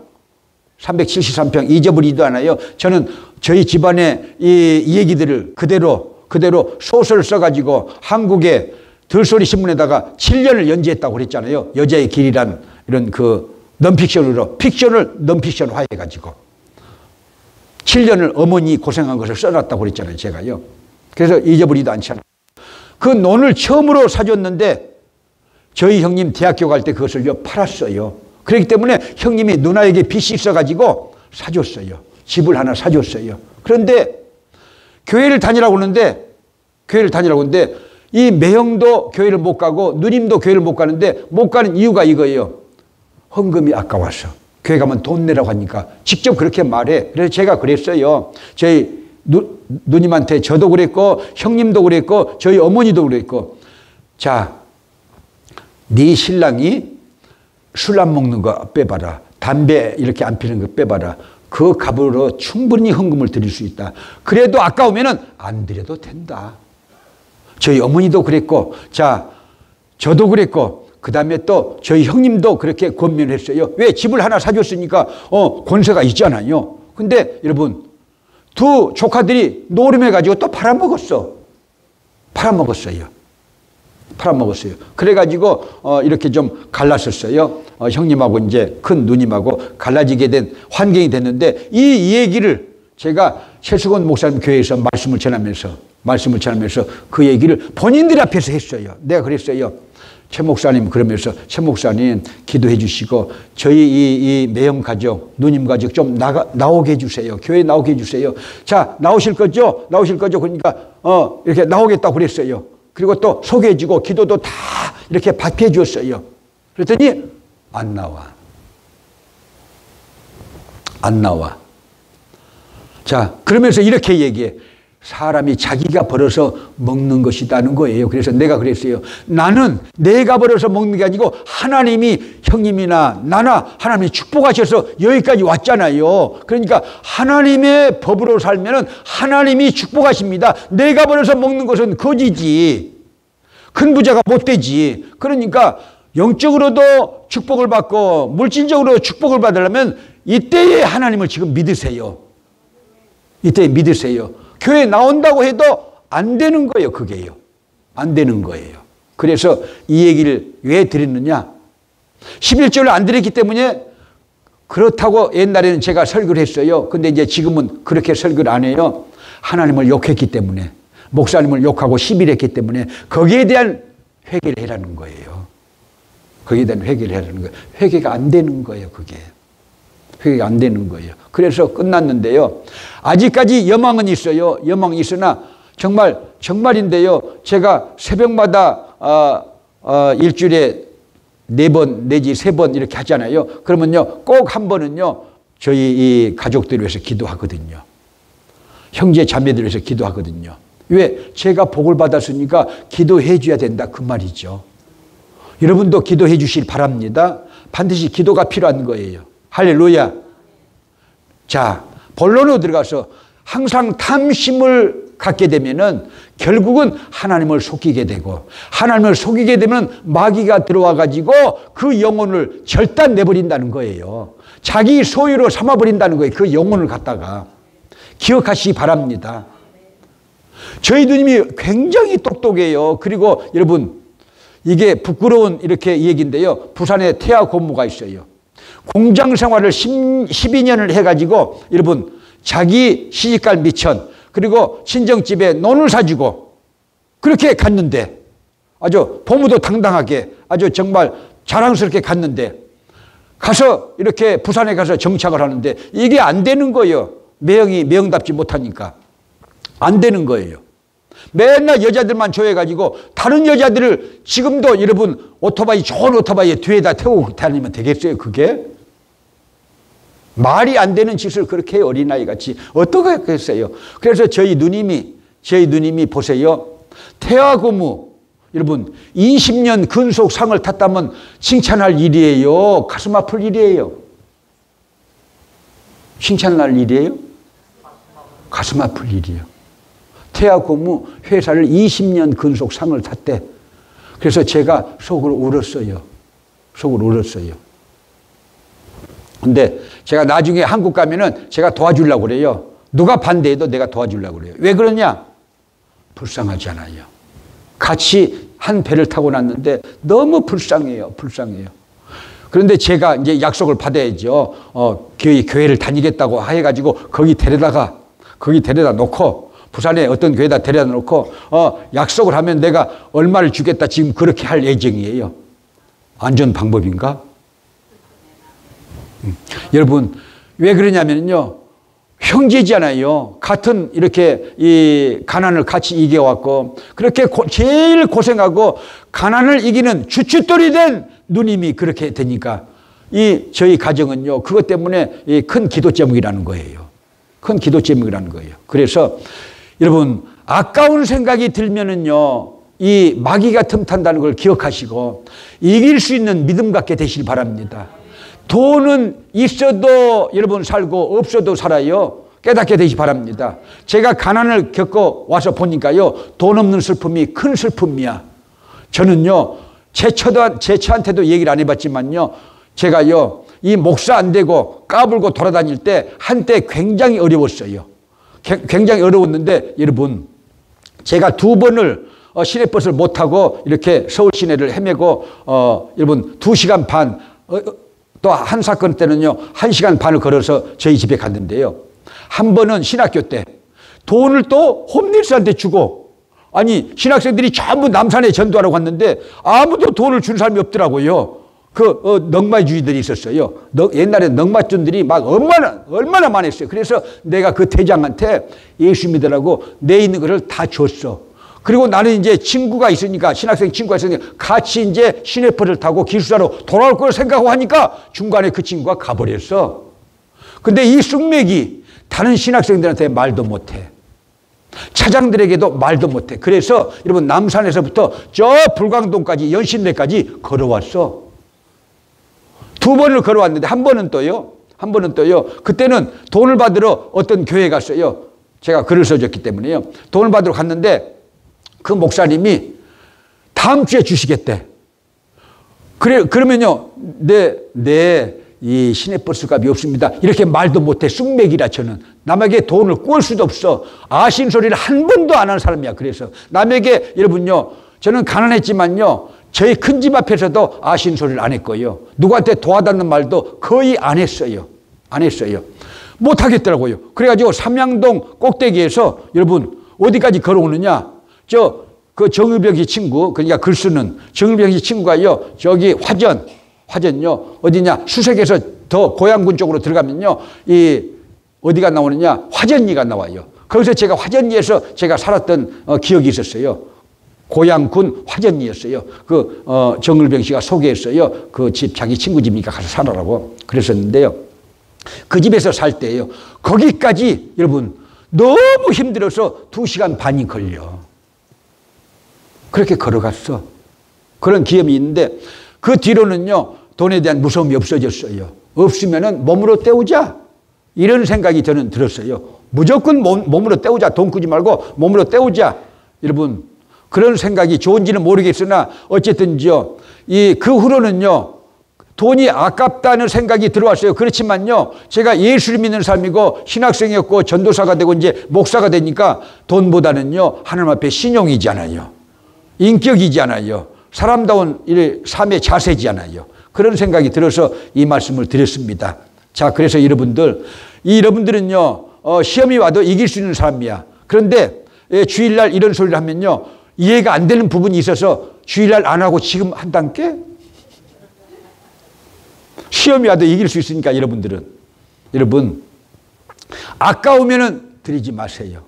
잊어버리지도 않아요. 저는 저희 집안의 이 얘기들을 그대로 소설을 써가지고 한국의 들소리 신문에다가 7년을 연재했다고 그랬잖아요. 여자의 길이란 이런 그 넌픽션으로 픽션을 넌픽션화 해가지고 7년을 어머니 고생한 것을 써놨다고 그랬잖아요. 제가요. 그래서 잊어버리지도 않잖아요. 그 논을 처음으로 사줬는데 저희 형님 대학교 갈 때 그것을 팔았어요. 그렇기 때문에 형님이 누나에게 빚이 있어가지고 사줬어요. 집을 하나 사줬어요. 그런데 교회를 다니라고 하는데 이 매형도 교회를 못 가고 누님도 교회를 못 가는데 못 가는 이유가 이거예요. 헌금이 아까워서. 교회 가면 돈 내라고 하니까 직접 그렇게 말해. 그래서 제가 그랬어요. 저희 누님한테 저도 그랬고 형님도 그랬고 저희 어머니도 그랬고 자, 네 신랑이 술 안 먹는 거 빼봐라. 담배 이렇게 안 피는 거 빼봐라. 그 값으로 충분히 헌금을 드릴 수 있다. 그래도 아까우면은 안 드려도 된다. 저희 어머니도 그랬고 자, 저도 그랬고 그 다음에 또 저희 형님도 그렇게 권면했어요. 왜? 집을 하나 사줬으니까 권세가 있잖아요. 근데 여러분 두 조카들이 노름해가지고 또 팔아먹었어요. 그래가지고 이렇게 좀 갈랐었어요. 형님하고 이제 큰 누님하고 갈라지게 된 환경이 됐는데 이 얘기를 제가 최수건 목사님 교회에서 말씀을 전하면서 그 얘기를 본인들 앞에서 했어요. 내가 그랬어요. 최 목사님 그러면서 최 목사님 기도해 주시고 저희 이 매형 가족 누님 가족 좀 나오게 해주세요. 교회에 나오게 해주세요. 자, 나오실 거죠? 그러니까 이렇게 나오겠다고 그랬어요. 그리고 또 소개해 주고 기도도 다 이렇게 받게 해 주었어요. 그랬더니 안 나와. 자, 그러면서 이렇게 얘기해. 사람이 자기가 벌어서 먹는 것이다는 거예요. 그래서 내가 그랬어요. 나는 내가 벌어서 먹는 게 아니고 하나님이 형님이나 나나 하나님이 축복하셔서 여기까지 왔잖아요. 그러니까 하나님의 법으로 살면은 하나님이 축복하십니다. 내가 벌어서 먹는 것은 거지지. 큰 부자가 못 되지. 그러니까 영적으로도 축복을 받고 물질적으로 축복을 받으려면 이때에 하나님을 지금 믿으세요. 이때 믿으세요. 교회 나온다고 해도 안 되는 거예요. 그게요. 안 되는 거예요. 그래서 이 얘기를 왜 드렸느냐. 11조를 안 드렸기 때문에 그렇다고 옛날에는 제가 설교를 했어요. 근데 이제 지금은 그렇게 설교를 안 해요. 하나님을 욕했기 때문에 목사님을 욕하고 시비를 했기 때문에 거기에 대한 회개를 해라는 거예요. 거기에 대한 회개를 해라는 거예요. 회개가 안 되는 거예요. 그게. 회개가 안 되는 거예요. 그래서 끝났는데요. 아직까지 여망은 있어요. 여망이 있으나 정말인데요. 제가 새벽마다 일주일에 4번 내지 3번 이렇게 하잖아요. 그러면요. 꼭 한 번은요. 저희 이 가족들을 위해서 기도하거든요. 형제 자매들을 위해서 기도하거든요. 왜? 제가 복을 받았으니까 기도해 줘야 된다 그 말이죠. 여러분도 기도해 주실 바랍니다. 반드시 기도가 필요한 거예요. 할렐루야. 자, 본론으로 들어가서 항상 탐심을 갖게 되면은 결국은 하나님을 속이게 되고, 하나님을 속이게 되면 마귀가 들어와 가지고 그 영혼을 절단 내버린다는 거예요. 자기 소유로 삼아버린다는 거예요. 그 영혼을 갖다가. 기억하시기 바랍니다. 저희 누님이 굉장히 똑똑해요. 그리고 여러분, 이게 부끄러운 이렇게 얘기인데요. 부산에 태아 고모가 있어요. 공장 생활을 12년을 해가지고 여러분, 자기 시집갈 미천, 그리고 친정집에 논을 사주고 그렇게 갔는데, 아주 보무도 당당하게 아주 정말 자랑스럽게 갔는데, 가서 이렇게 부산에 가서 정착을 하는데 이게 안 되는 거예요. 매형이 매형답지 못하니까 안 되는 거예요. 맨날 여자들만 좋아해가지고 다른 여자들을 지금도 여러분 오토바이, 좋은 오토바이에 뒤에다 태우고 다니면 되겠어요? 그게 말이 안 되는 짓을 그렇게 해요. 어린아이같이 어떻게 했겠어요? 그래서 저희 누님이 보세요. 태아고무 여러분 20년 근속 상을 탔다면 칭찬할 일이에요? 가슴 아플 일이에요? 칭찬할 일이에요? 가슴 아플 일이에요. 태아고무 회사를 20년 근속 상을 탔대. 그래서 제가 속으로 울었어요. 속으로 울었어요. 근데 제가 나중에 한국 가면은 제가 도와주려고 그래요. 누가 반대해도 내가 도와주려고 그래요. 왜 그러냐? 불쌍하잖아요. 같이 한 배를 타고 났는데 너무 불쌍해요. 불쌍해요. 그런데 제가 이제 약속을 받아야죠. 교회를 다니겠다고 해가지고 거기 데려다 놓고, 부산에 어떤 교회에다 데려다 놓고, 약속을 하면 내가 얼마를 주겠다 지금 그렇게 할 예정이에요. 안전 방법인가? 여러분, 왜 그러냐면요. 형제잖아요. 같은 이렇게 이 가난을 같이 이겨왔고, 그렇게 제일 고생하고 가난을 이기는 주춧돌이 된 누님이 그렇게 되니까 저희 가정은요, 그것 때문에 큰 기도 제목이라는 거예요. 큰 기도 제목이라는 거예요. 그래서 여러분, 아까운 생각이 들면은요, 이 마귀가 틈탄다는 걸 기억하시고 이길 수 있는 믿음 갖게 되시길 바랍니다. 돈은 있어도 여러분 살고 없어도 살아요. 깨닫게 되시기 바랍니다. 제가 가난을 겪어 와서 보니까요, 돈 없는 슬픔이 큰 슬픔이야. 저는요, 제 처한테도 얘기를 안 해봤지만요, 제가요, 이 목사 안 되고 까불고 돌아다닐 때 한때 굉장히 어려웠어요. 굉장히 어려웠는데 여러분, 제가 2번을 시내버스를 못 타고 이렇게 서울 시내를 헤매고 여러분 2시간 반, 또 한 사건 때는요 1시간 반을 걸어서 저희 집에 갔는데요. 한 번은 신학교 때 돈을 또 홈리스한테 주고, 아니 신학생들이 전부 남산에 전도하러 갔는데 아무도 돈을 준 사람이 없더라고요. 넉마주의들이 있었어요. 옛날에 넉마준들이 막 얼마나 많았어요. 그래서 내가 그 대장한테 예수 믿으라고 내 있는 것을 다 줬어. 그리고 나는 이제 친구가 있으니까, 신학생 친구가 있으니까 같이 이제 시내버스를 타고 기숙사로 돌아올 걸 생각하고 하니까 중간에 그 친구가 가버렸어. 근데 이 쑥맥이 다른 신학생들한테 말도 못해. 차장들에게도 말도 못해. 그래서 여러분, 남산에서부터 저 불광동까지, 연신내까지 걸어왔어. 2번을 걸어왔는데 한 번은 또요. 그때는 돈을 받으러 어떤 교회에 갔어요. 제가 글을 써줬기 때문에요. 돈을 받으러 갔는데 그 목사님이 다음 주에 주시겠대. 그러면요, 이 시내버스 값이 없습니다. 이렇게 말도 못해. 쑥맥이라 저는. 남에게 돈을 구할 수도 없어. 아신 소리를 한 번도 안 하는 사람이야. 그래서 남에게, 여러분요, 저는 가난했지만요, 저희 큰 집 앞에서도 아신 소리를 안 했고요. 누구한테 도와달라는 말도 거의 안 했어요. 못 하겠더라고요. 그래가지고 삼양동 꼭대기에서 여러분 어디까지 걸어오느냐? 그 정의병 씨 친구, 그러니까 글 쓰는 정의병 씨 친구가요, 저기 화전요, 어디냐? 수색에서 더 고양군 쪽으로 들어가면요, 어디가 나오느냐? 화전리가 나와요. 거기서 제가 화전리에서 제가 살았던 기억이 있었어요. 고양군 화전리였어요. 정을병 씨가 소개했어요. 그 집, 자기 친구 집이니까 가서 살아라고 그랬었는데요. 그 집에서 살 때예요. 거기까지 여러분 너무 힘들어서 2시간 반이 걸려. 그렇게 걸어갔어. 그런 기염이 있는데 그 뒤로는요 돈에 대한 무서움이 없어졌어요. 없으면은 몸으로 때우자 이런 생각이 저는 들었어요. 무조건 몸으로 때우자. 돈 꾸지 말고 몸으로 때우자. 여러분 그런 생각이 좋은지는 모르겠으나 어쨌든지요 그 후로는요 돈이 아깝다는 생각이 들어왔어요. 그렇지만요 제가 예수를 믿는 삶이고 신학생이었고 전도사가 되고 이제 목사가 되니까 돈보다는요 하나님 앞에 신용이잖아요. 인격이잖아요. 사람다운 삶의 자세잖아요. 그런 생각이 들어서 이 말씀을 드렸습니다. 자, 그래서 여러분들은요 시험이 와도 이길 수 있는 사람이야. 그런데 주일날 이런 소리를 하면요 이해가 안 되는 부분이 있어서 주일날 안 하고 지금 한다는 게 시험이 와도 이길 수 있으니까 여러분 아까우면은 드리지 마세요.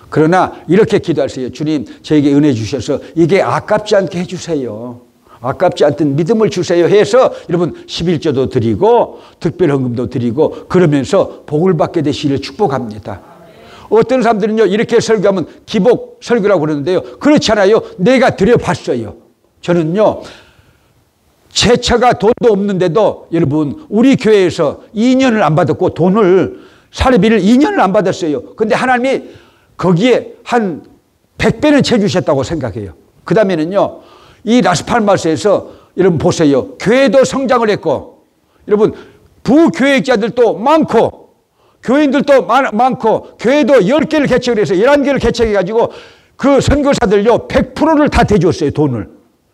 그러나 이렇게 기도하세요. 주님 저에게 은혜 주셔서 이게 아깝지 않게 해주세요. 아깝지 않던 믿음을 주세요 해서 여러분 11조도 드리고 특별헌금도 드리고 그러면서 복을 받게 되시기를 축복합니다. 어떤 사람들은요 이렇게 설교하면 기복 설교라고 그러는데요. 그렇잖아요. 내가 드려봤어요. 저는요 제 차가 돈도 없는데도 여러분 우리 교회에서 2년을 안 받았고 사례비를 2년을 안 받았어요. 근데 하나님이 거기에 한 100배는 채주셨다고 생각해요. 그 다음에는요 이 라스팔마스에서 여러분 보세요. 교회도 성장을 했고 여러분 부교역자들도 많고 교인들도 많고 교회도 10개를 개척을 해서 11개를 개척해가지고 그 선교사들요 100%를 다 대줬어요. 돈을.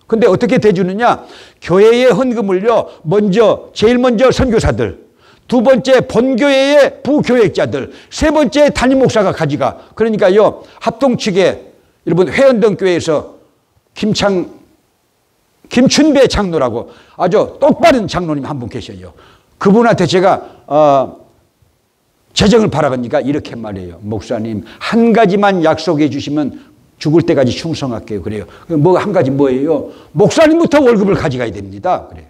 근데 어떻게 대주느냐 교회의 헌금을요 제일 먼저 선교사들, 두 번째 본교회의 부교역자들, 세 번째 담임 목사가 가져가. 그러니까요 합동 측에 여러분 회원동 교회에서 김춘배 장로라고 아주 똑바른 장로님 한 분 계셔요. 그분한테 제가 재정을 바라보니까 이렇게 말해요. 목사님 한 가지만 약속해 주시면 죽을 때까지 충성할게요. 그래요. 한 가지 뭐예요? 목사님부터 월급을 가져가야 됩니다. 그래요.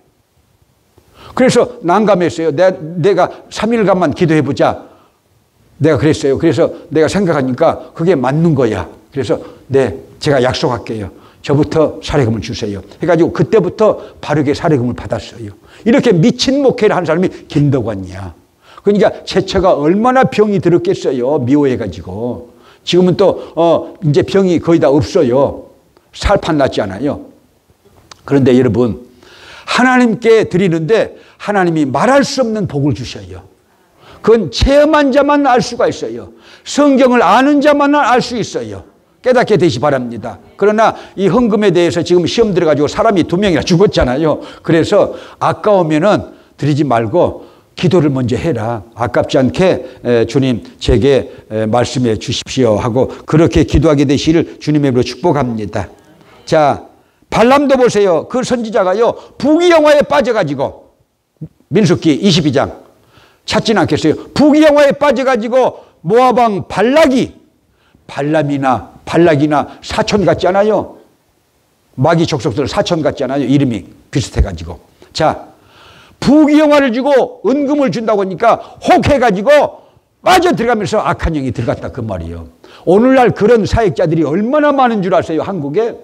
그래서 난감했어요. 내가 3일간만 기도해보자. 내가 그랬어요. 그래서 내가 생각하니까 그게 맞는 거야. 그래서 제가 약속할게요. 저부터 사례금을 주세요. 해가지고 그때부터 바르게 사례금을 받았어요. 이렇게 미친 목회를 한 사람이 김덕환이야. 그러니까 제 처가 얼마나 병이 들었겠어요. 미워해가지고. 지금은 또 이제 병이 거의 다 없어요. 살판 났지 않아요. 그런데 여러분 하나님께 드리는데 하나님이 말할 수 없는 복을 주셔요. 그건 체험한 자만 알 수가 있어요. 성경을 아는 자만 알 수 있어요. 깨닫게 되시 바랍니다. 그러나 이 헌금에 대해서 지금 시험 들어가지고 사람이 2명이나 죽었잖아요. 그래서 아까우면은 드리지 말고 기도를 먼저 해라. 아깝지 않게 주님 제게 말씀해 주십시오 하고 그렇게 기도하게 되시기를 주님의 이름으로 축복합니다. 자, 발람도 보세요. 그 선지자가요 부귀영화에 빠져가지고 민수기 22장 찾지는 않겠어요. 부귀영화에 빠져가지고 모압왕 발락이나 사촌 같지 않아요? 마귀 족속들 사촌 같지 않아요? 이름이 비슷해가지고. 자, 부귀영화를 주고 은금을 준다고 하니까 혹해가지고 빠져 들어가면서 악한 영이 들어갔다 그 말이에요. 오늘날 그런 사역자들이 얼마나 많은 줄 아세요? 한국에?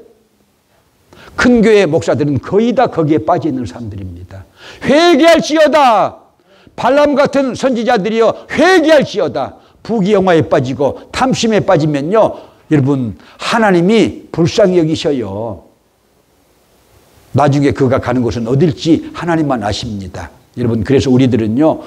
큰 교회 목사들은 거의 다 거기에 빠져 있는 사람들입니다. 회개할지어다. 발람 같은 선지자들이요 회개할지어다. 부귀영화에 빠지고 탐심에 빠지면요 여러분 하나님이 불쌍히 여기셔요. 나중에 그가 가는 곳은 어딜지 하나님만 아십니다. 여러분 그래서 우리들은요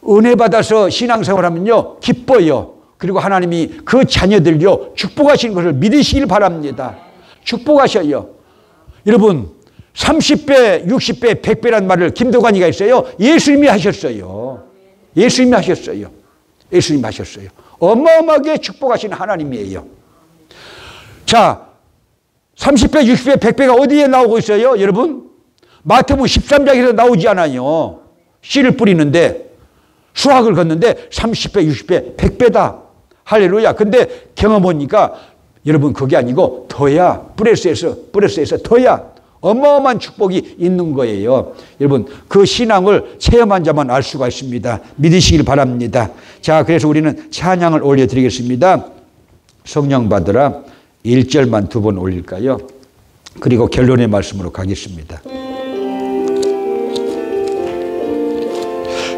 은혜 받아서 신앙생활하면요 기뻐요. 그리고 하나님이 그 자녀들요 축복하시는 것을 믿으시길 바랍니다. 축복하셔요. 여러분 30배, 60배, 100배란 말을 김도관이가 했어요. 예수님이 하셨어요. 예수님이 하셨어요. 예수님이 하셨어요. 어마어마하게 축복하시는 하나님이에요. 자, 30배, 60배, 100배가 어디에 나오고 있어요? 여러분? 마태복음 13장에서 나오지 않아요. 씨를 뿌리는데 수확을 걷는데 30배, 60배, 100배다. 할렐루야. 근데 경험 보니까 여러분 그게 아니고 더야. 브레스에서 더야. 어마어마한 축복이 있는 거예요. 여러분, 그 신앙을 체험한 자만 알 수가 있습니다. 믿으시길 바랍니다. 자, 그래서 우리는 찬양을 올려드리겠습니다. 성령 받으라 1절만 2번 올릴까요? 그리고 결론의 말씀으로 가겠습니다.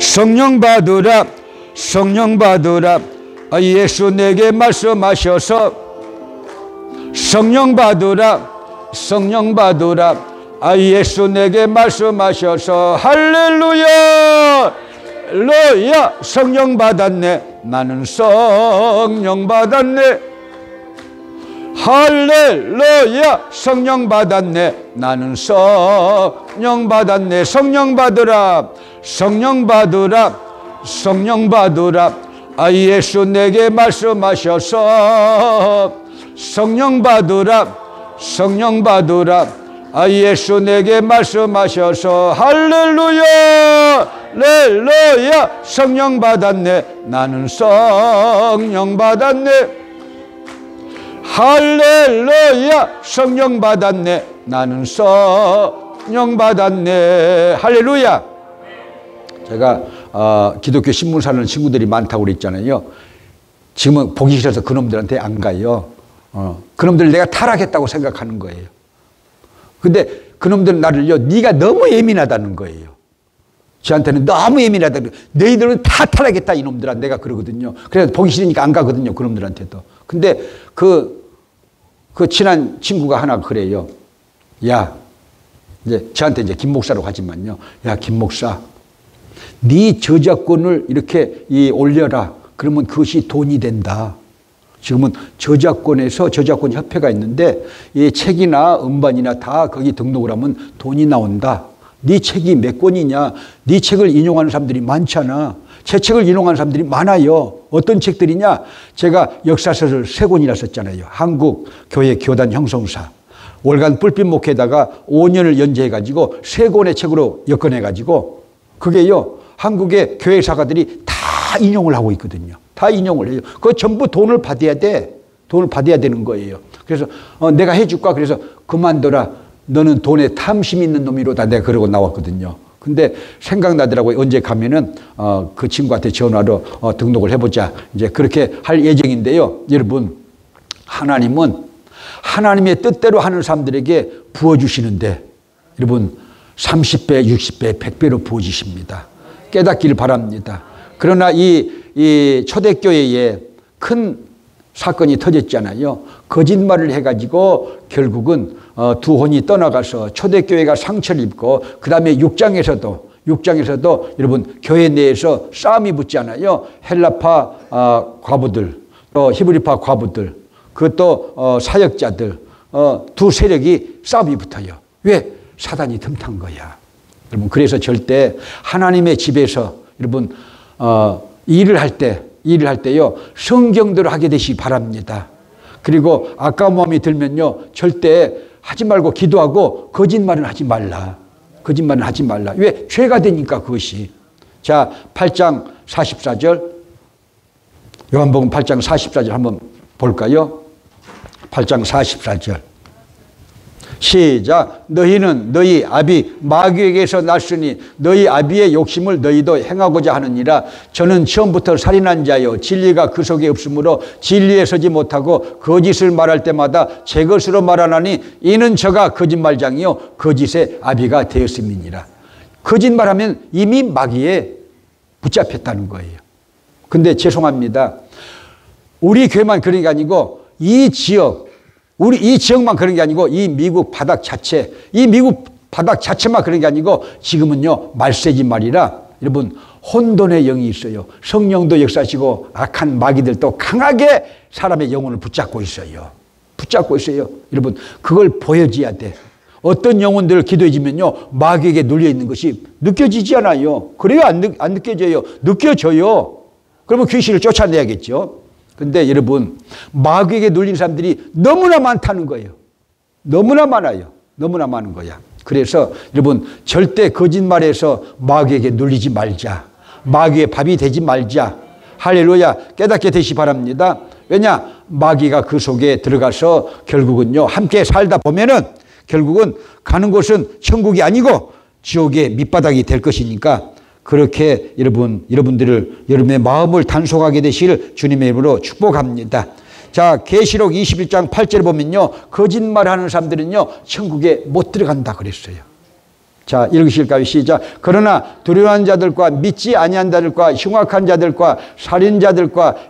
성령 받으라, 성령 받으라. 예수 내게 말씀하셔서 성령 받으라, 성령 받으라. 예수 내게 말씀하셔서 할렐루야, 할렐루야. 성령 받았네, 나는 성령 받았네. 할렐루야, 성령 받았네, 나는 성령 받았네. 성령 받으라, 성령 받으라, 성령 받으라. 예수 내게 말씀하셔서 성령 받으라, 성령 받으라. 예수 내게 말씀하셔서 할렐루야, 할렐루야. 성령 받았네, 나는 성령 받았네. 할렐루야, 성령 받았네, 나는 성령 받았네. 할렐루야. 제가 기독교 신문 사는 친구들이 많다고 그랬잖아요. 지금은 보기 싫어서 그놈들한테 안 가요. 그놈들 내가 타락했다고 생각하는 거예요. 근데 그놈들은 나를요, 네가 너무 예민하다는 거예요. 저한테는 너무 예민하다. 너희들은 다 타락했다, 이놈들아. 내가 그러거든요. 그래서 보기 싫으니까 안 가거든요, 그놈들한테도. 근데 그 친한 친구가 하나 그래요. 야, 이제 저한테 이제 김 목사로 가지만요. 야, 김 목사, 네 저작권을 이렇게 올려라. 그러면 그것이 돈이 된다. 지금은 저작권에서 저작권 협회가 있는데 이 책이나 음반이나 다 거기 등록을 하면 돈이 나온다. 네 책이 몇 권이냐? 네 책을 인용하는 사람들이 많잖아. 제 책을 인용하는 사람들이 많아요. 어떤 책들이냐? 제가 역사서를 3권이나 썼잖아요. 한국 교회 교단 형성사. 월간 뿔빛 목회에다가 5년을 연재해가지고 3권의 책으로 엮어내가지고 그게요, 한국의 교회 사가들이 다 인용을 하고 있거든요. 다 인용을 해요. 그거 전부 돈을 받아야 돼. 돈을 받아야 되는 거예요. 그래서 내가 해줄까? 그래서 그만둬라. 너는 돈에 탐심 있는 놈이로다. 내가 그러고 나왔거든요. 근데 생각나더라고요. 언제 가면은 그 친구한테 전화로 등록을 해보자. 이제 그렇게 할 예정인데요. 여러분, 하나님은 하나님의 뜻대로 하는 사람들에게 부어주시는데 여러분 30배, 60배, 100배로 부어주십니다. 깨닫기를 바랍니다. 그러나 이 초대교회에 큰 사건이 터졌잖아요. 거짓말을 해가지고 결국은 두 혼이 떠나가서 초대교회가 상처를 입고 그 다음에 6장에서도 여러분 교회 내에서 싸움이 붙잖아요. 헬라파 과부들 또 히브리파 과부들 그것도 사역자들 두 세력이 싸움이 붙어요. 왜? 사단이 틈탄 거야. 여러분 그래서 절대 하나님의 집에서 여러분 일을 할 때요 성경대로 하게 되시기 바랍니다. 그리고 아까운 마음이 들면요 절대 하지 말고 기도하고 거짓말은 하지 말라. 거짓말은 하지 말라. 왜? 죄가 되니까 그것이. 자 8장 44절 요한복음 8장 44절 한번 볼까요? 8장 44절 시작. 너희는 너희 아비 마귀에게서 났으니 너희 아비의 욕심을 너희도 행하고자 하느니라. 저는 처음부터 살인한 자요 진리가 그 속에 없으므로 진리에 서지 못하고 거짓을 말할 때마다 제 것으로 말하나니 이는 저가 거짓말장이요 거짓의 아비가 되었음이니라. 거짓말하면 이미 마귀에 붙잡혔다는 거예요. 근데 죄송합니다. 우리 교회만 그런 게 아니고 이 지역 우리 이 지역만 그런 게 아니고 이 미국 바닥 자체, 이 미국 바닥 자체만 그런 게 아니고 지금은요 말세지 말이라 여러분 혼돈의 영이 있어요. 성령도 역사하시고 악한 마귀들도 강하게 사람의 영혼을 붙잡고 있어요. 붙잡고 있어요. 여러분 그걸 보여줘야 돼. 어떤 영혼들을 기도해주면요 마귀에게 눌려있는 것이 느껴지지 않아요. 그래요? 안 느껴져요. 느껴져요. 그러면 귀신을 쫓아내야겠죠. 근데 여러분 마귀에게 눌린 사람들이 너무나 많다는 거예요. 너무나 많아요. 너무나 많은 거야. 그래서 여러분 절대 거짓말해서 마귀에게 눌리지 말자. 마귀의 밥이 되지 말자. 할렐루야. 깨닫게 되시 바랍니다. 왜냐? 마귀가 그 속에 들어가서 결국은요 함께 살다 보면은 결국은 가는 곳은 천국이 아니고 지옥의 밑바닥이 될 것이니까 그렇게 여러분들을 여러분의 마음을 단속하게 되시길 주님의 이름으로 축복합니다. 자, 계시록 21장 8절에 보면요, 거짓말하는 사람들은요 천국에 못 들어간다 그랬어요. 자, 읽으실까요? 시작. 그러나 두려워한 자들과 믿지 아니한 자들과 흉악한 자들과 살인자들과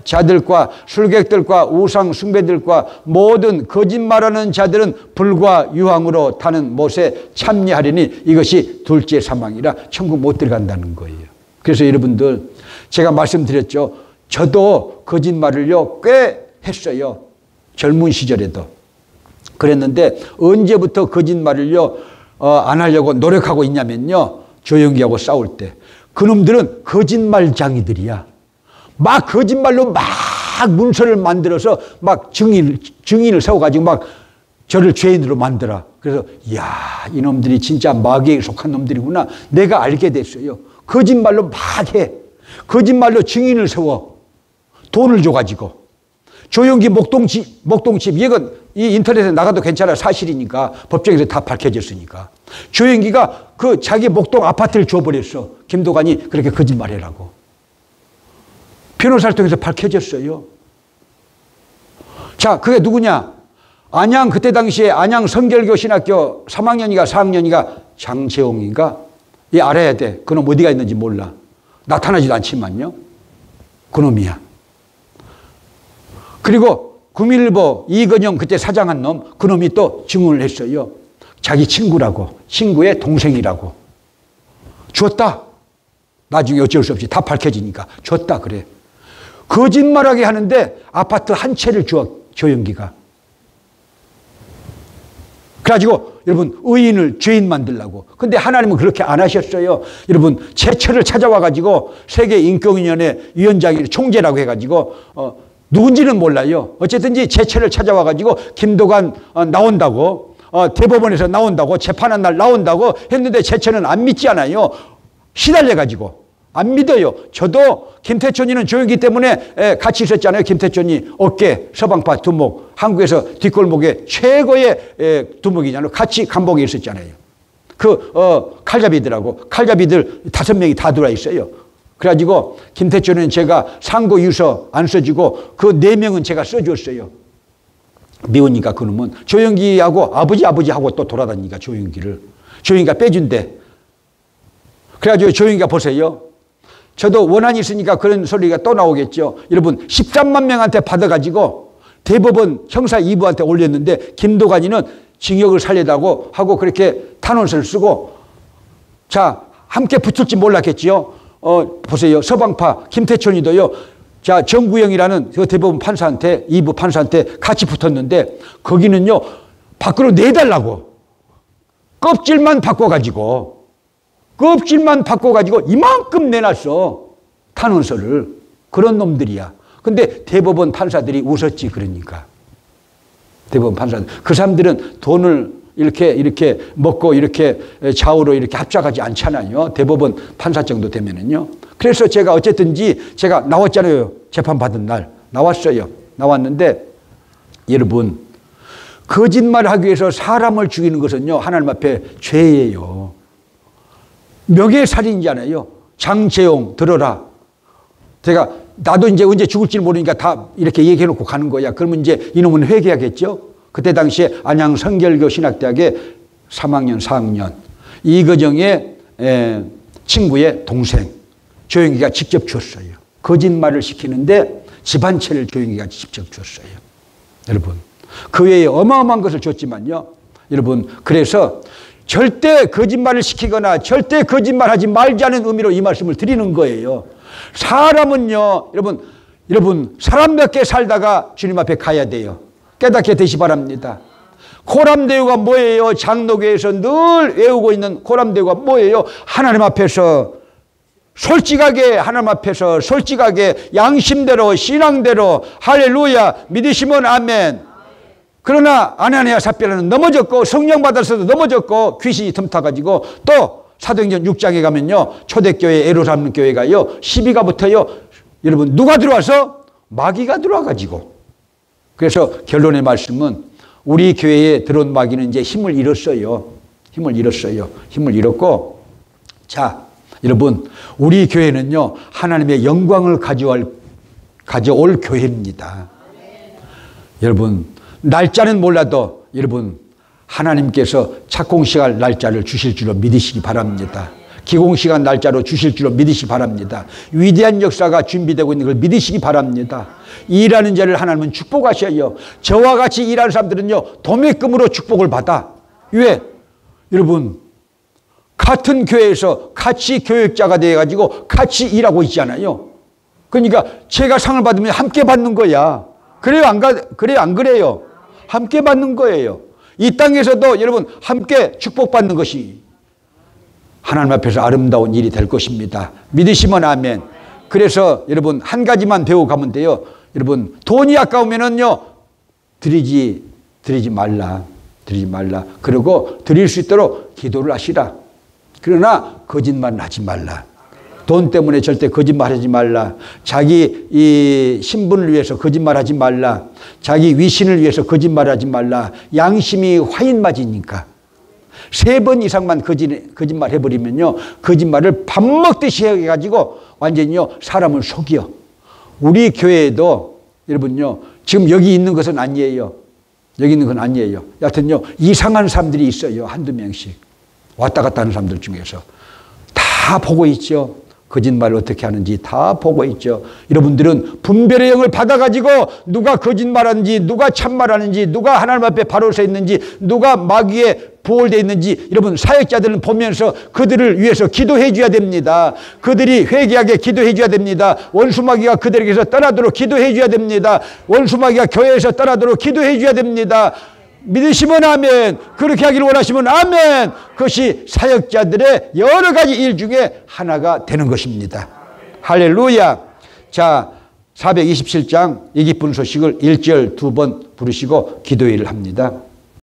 행음자들과 술객들과 우상 숭배들과 모든 거짓말하는 자들은 불과 유황으로 타는 못에 참여하리니 이것이 둘째 사망이라 천국 못 들어간다는 거예요. 그래서 여러분들, 제가 말씀드렸죠. 저도 거짓말을요 꽤 했어요. 젊은 시절에도 그랬는데 언제부터 거짓말을요 안 하려고 노력하고 있냐면요, 조영기하고 싸울 때 그놈들은 거짓말장이들이야. 막 거짓말로 막 문서를 만들어서 막 증인을 세워가지고 막 저를 죄인으로 만들어. 그래서 이야, 이놈들이 진짜 마귀에 속한 놈들이구나 내가 알게 됐어요. 거짓말로 막 해. 거짓말로 증인을 세워. 돈을 줘가지고. 조영기 목동집 이건 이 인터넷에 나가도 괜찮아. 사실이니까. 법정에서 다 밝혀졌으니까. 조영기가 그 자기 목동 아파트를 줘버렸어. 김도관이 그렇게 거짓말해라고. 변호사를 통해서 밝혀졌어요. 자, 그게 누구냐? 안양, 그때 당시에 안양 성결교 신학교 3학년이가 4학년이가 장재홍인가? 이 알아야 돼. 그놈 어디가 있는지 몰라. 나타나지도 않지만요. 그놈이야. 그리고 구밀보 이건영 그때 사장한 놈, 그놈이 또 증언을 했어요. 자기 친구라고, 친구의 동생이라고. 줬다. 나중에 어쩔 수 없이 다 밝혀지니까 줬다 그래. 거짓말하게 하는데 아파트 한 채를 줘, 조영기가. 그래가지고 여러분 의인을 죄인 만들려고. 근데 하나님은 그렇게 안 하셨어요. 여러분 제처를 찾아와가지고 세계인권위원회 위원장이 총재라고 해가지고 누군지는 몰라요. 어쨌든지 제처를 찾아와가지고 김도관 나온다고, 대법원에서 나온다고, 재판한 날 나온다고 했는데 제처는 안 믿지 않아요. 시달려가지고 안 믿어요. 저도 김태촌이는 조영기 때문에 같이 있었잖아요. 김태촌이 어깨 서방파 두목, 한국에서 뒷골목에 최고의 두목이잖아요. 같이 감옥에 있었잖아요. 그 칼잡이들하고 칼잡이들 5명이 다 들어와 있어요. 그래가지고 김태촌은 제가 상고 유서 안 써주고 그 4명은 제가 써줬어요. 미우니까 그놈은 조영기하고 아버지하고 또 돌아다니니까 조영기가 빼준대. 그래가지고 조영기가 보세요. 저도 원한이 있으니까 그런 소리가 또 나오겠죠. 여러분 13만 명한테 받아가지고 대법원 형사 2부한테 올렸는데 김도관이는 징역을 살려다고 하고 그렇게 탄원서를 쓰고, 자, 함께 붙을지 몰랐겠지요. 보세요. 서방파 김태촌이도요. 자, 정구영이라는 그 대법원 판사한테 2부 판사한테 같이 붙었는데 거기는요 밖으로 내달라고 껍질만 바꿔가지고 이만큼 내놨어. 탄원서를. 그런 놈들이야. 근데 대법원 판사들이 웃었지. 그러니까 대법원 판사들, 그 사람들은 돈을 이렇게 먹고 이렇게 좌우로 이렇게 합작하지 않잖아요. 대법원 판사 정도 되면은요. 그래서 제가 어쨌든지 제가 나왔잖아요. 재판 받은 날 나왔어요. 나왔는데 여러분, 거짓말을 하기 위해서 사람을 죽이는 것은요 하나님 앞에 죄예요. 명예살인이잖아요. 장재용 들어라. 제가 나도 이제 언제 죽을지 모르니까 다 이렇게 얘기해놓고 가는 거야. 그러면 이제 이놈은 회개하겠죠. 그때 당시에 안양 성결교 신학대학의 3학년 4학년 이거정의 친구의 동생 조영기가 직접 줬어요. 거짓말을 시키는데 집 한 채를 조영기가 직접 줬어요. 여러분, 그 외에 어마어마한 것을 줬지만요. 여러분, 그래서 절대 거짓말을 시키거나 절대 거짓말하지 말자는 의미로 이 말씀을 드리는 거예요. 사람은요, 여러분 사람 몇 개 살다가 주님 앞에 가야 돼요. 깨닫게 되시 바랍니다. 코람대우가 뭐예요? 장로교에서 늘 외우고 있는 코람대우가 뭐예요? 하나님 앞에서 솔직하게 양심대로 신앙대로 할렐루야 믿으시면 아멘. 그러나 아나니아 삽비라는 넘어졌고 성령 받아서도 넘어졌고 귀신이 틈타가지고 또 사도행전 6장에 가면요 초대교회 예루살렘 교회가요 시비가 붙어요. 여러분 누가 들어와서? 마귀가 들어와가지고. 그래서 결론의 말씀은 우리 교회에 들어온 마귀는 이제 힘을 잃었어요. 힘을 잃었고, 자, 여러분, 우리 교회는요, 하나님의 영광을 가져올 교회입니다. 여러분, 날짜는 몰라도 여러분, 하나님께서 착공시간 날짜를 주실 줄로 믿으시기 바랍니다. 기공시간 날짜로 주실 줄로 믿으시기 바랍니다. 위대한 역사가 준비되고 있는 걸 믿으시기 바랍니다. 일하는 자를 하나님은 축복하셔요. 저와 같이 일하는 사람들은요, 도매금으로 축복을 받아. 왜? 여러분, 같은 교회에서 같이 교육자가 되어가지고 같이 일하고 있잖아요. 그러니까 제가 상을 받으면 함께 받는 거야. 그래요, 안 그래요? 함께 받는 거예요. 이 땅에서도 여러분 함께 축복받는 것이 하나님 앞에서 아름다운 일이 될 것입니다. 믿으시면 아멘. 그래서 여러분 한 가지만 배워가면 돼요. 여러분 돈이 아까우면은요 드리지 말라. 그리고 드릴 수 있도록 기도를 하시라. 그러나 거짓말은 하지 말라. 돈 때문에 절대 거짓말하지 말라. 자기 이 신분을 위해서 거짓말하지 말라. 자기 위신을 위해서 거짓말하지 말라. 양심이 화인 맞으니까 3번 이상만 거짓말 해버리면요, 거짓말을 밥 먹듯이 해가지고 완전히요 사람을 속여. 우리 교회에도 여러분요 지금 여기 있는 것은 아니에요. 여하튼요 이상한 사람들이 있어요. 한두 명씩 왔다 갔다 하는 사람들 중에서 다 보고 있죠. 거짓말을 어떻게 하는지 다 보고 있죠. 여러분들은 분별의 영을 받아가지고 누가 거짓말하는지, 누가 참말하는지, 누가 하나님 앞에 바로 서 있는지, 누가 마귀에 부홀되어 있는지 여러분 사역자들은 보면서 그들을 위해서 기도해 줘야 됩니다. 그들이 회개하게 기도해 줘야 됩니다. 원수마귀가 그들에게서 떠나도록 기도해 줘야 됩니다. 원수마귀가 교회에서 떠나도록 기도해 줘야 됩니다. 믿으시면 아멘. 그렇게 하기를 원하시면 아멘. 그것이 사역자들의 여러 가지 일 중에 하나가 되는 것입니다. 할렐루야. 자, 427장 이 기쁜 소식을 1절 2번 부르시고 기도회를 합니다.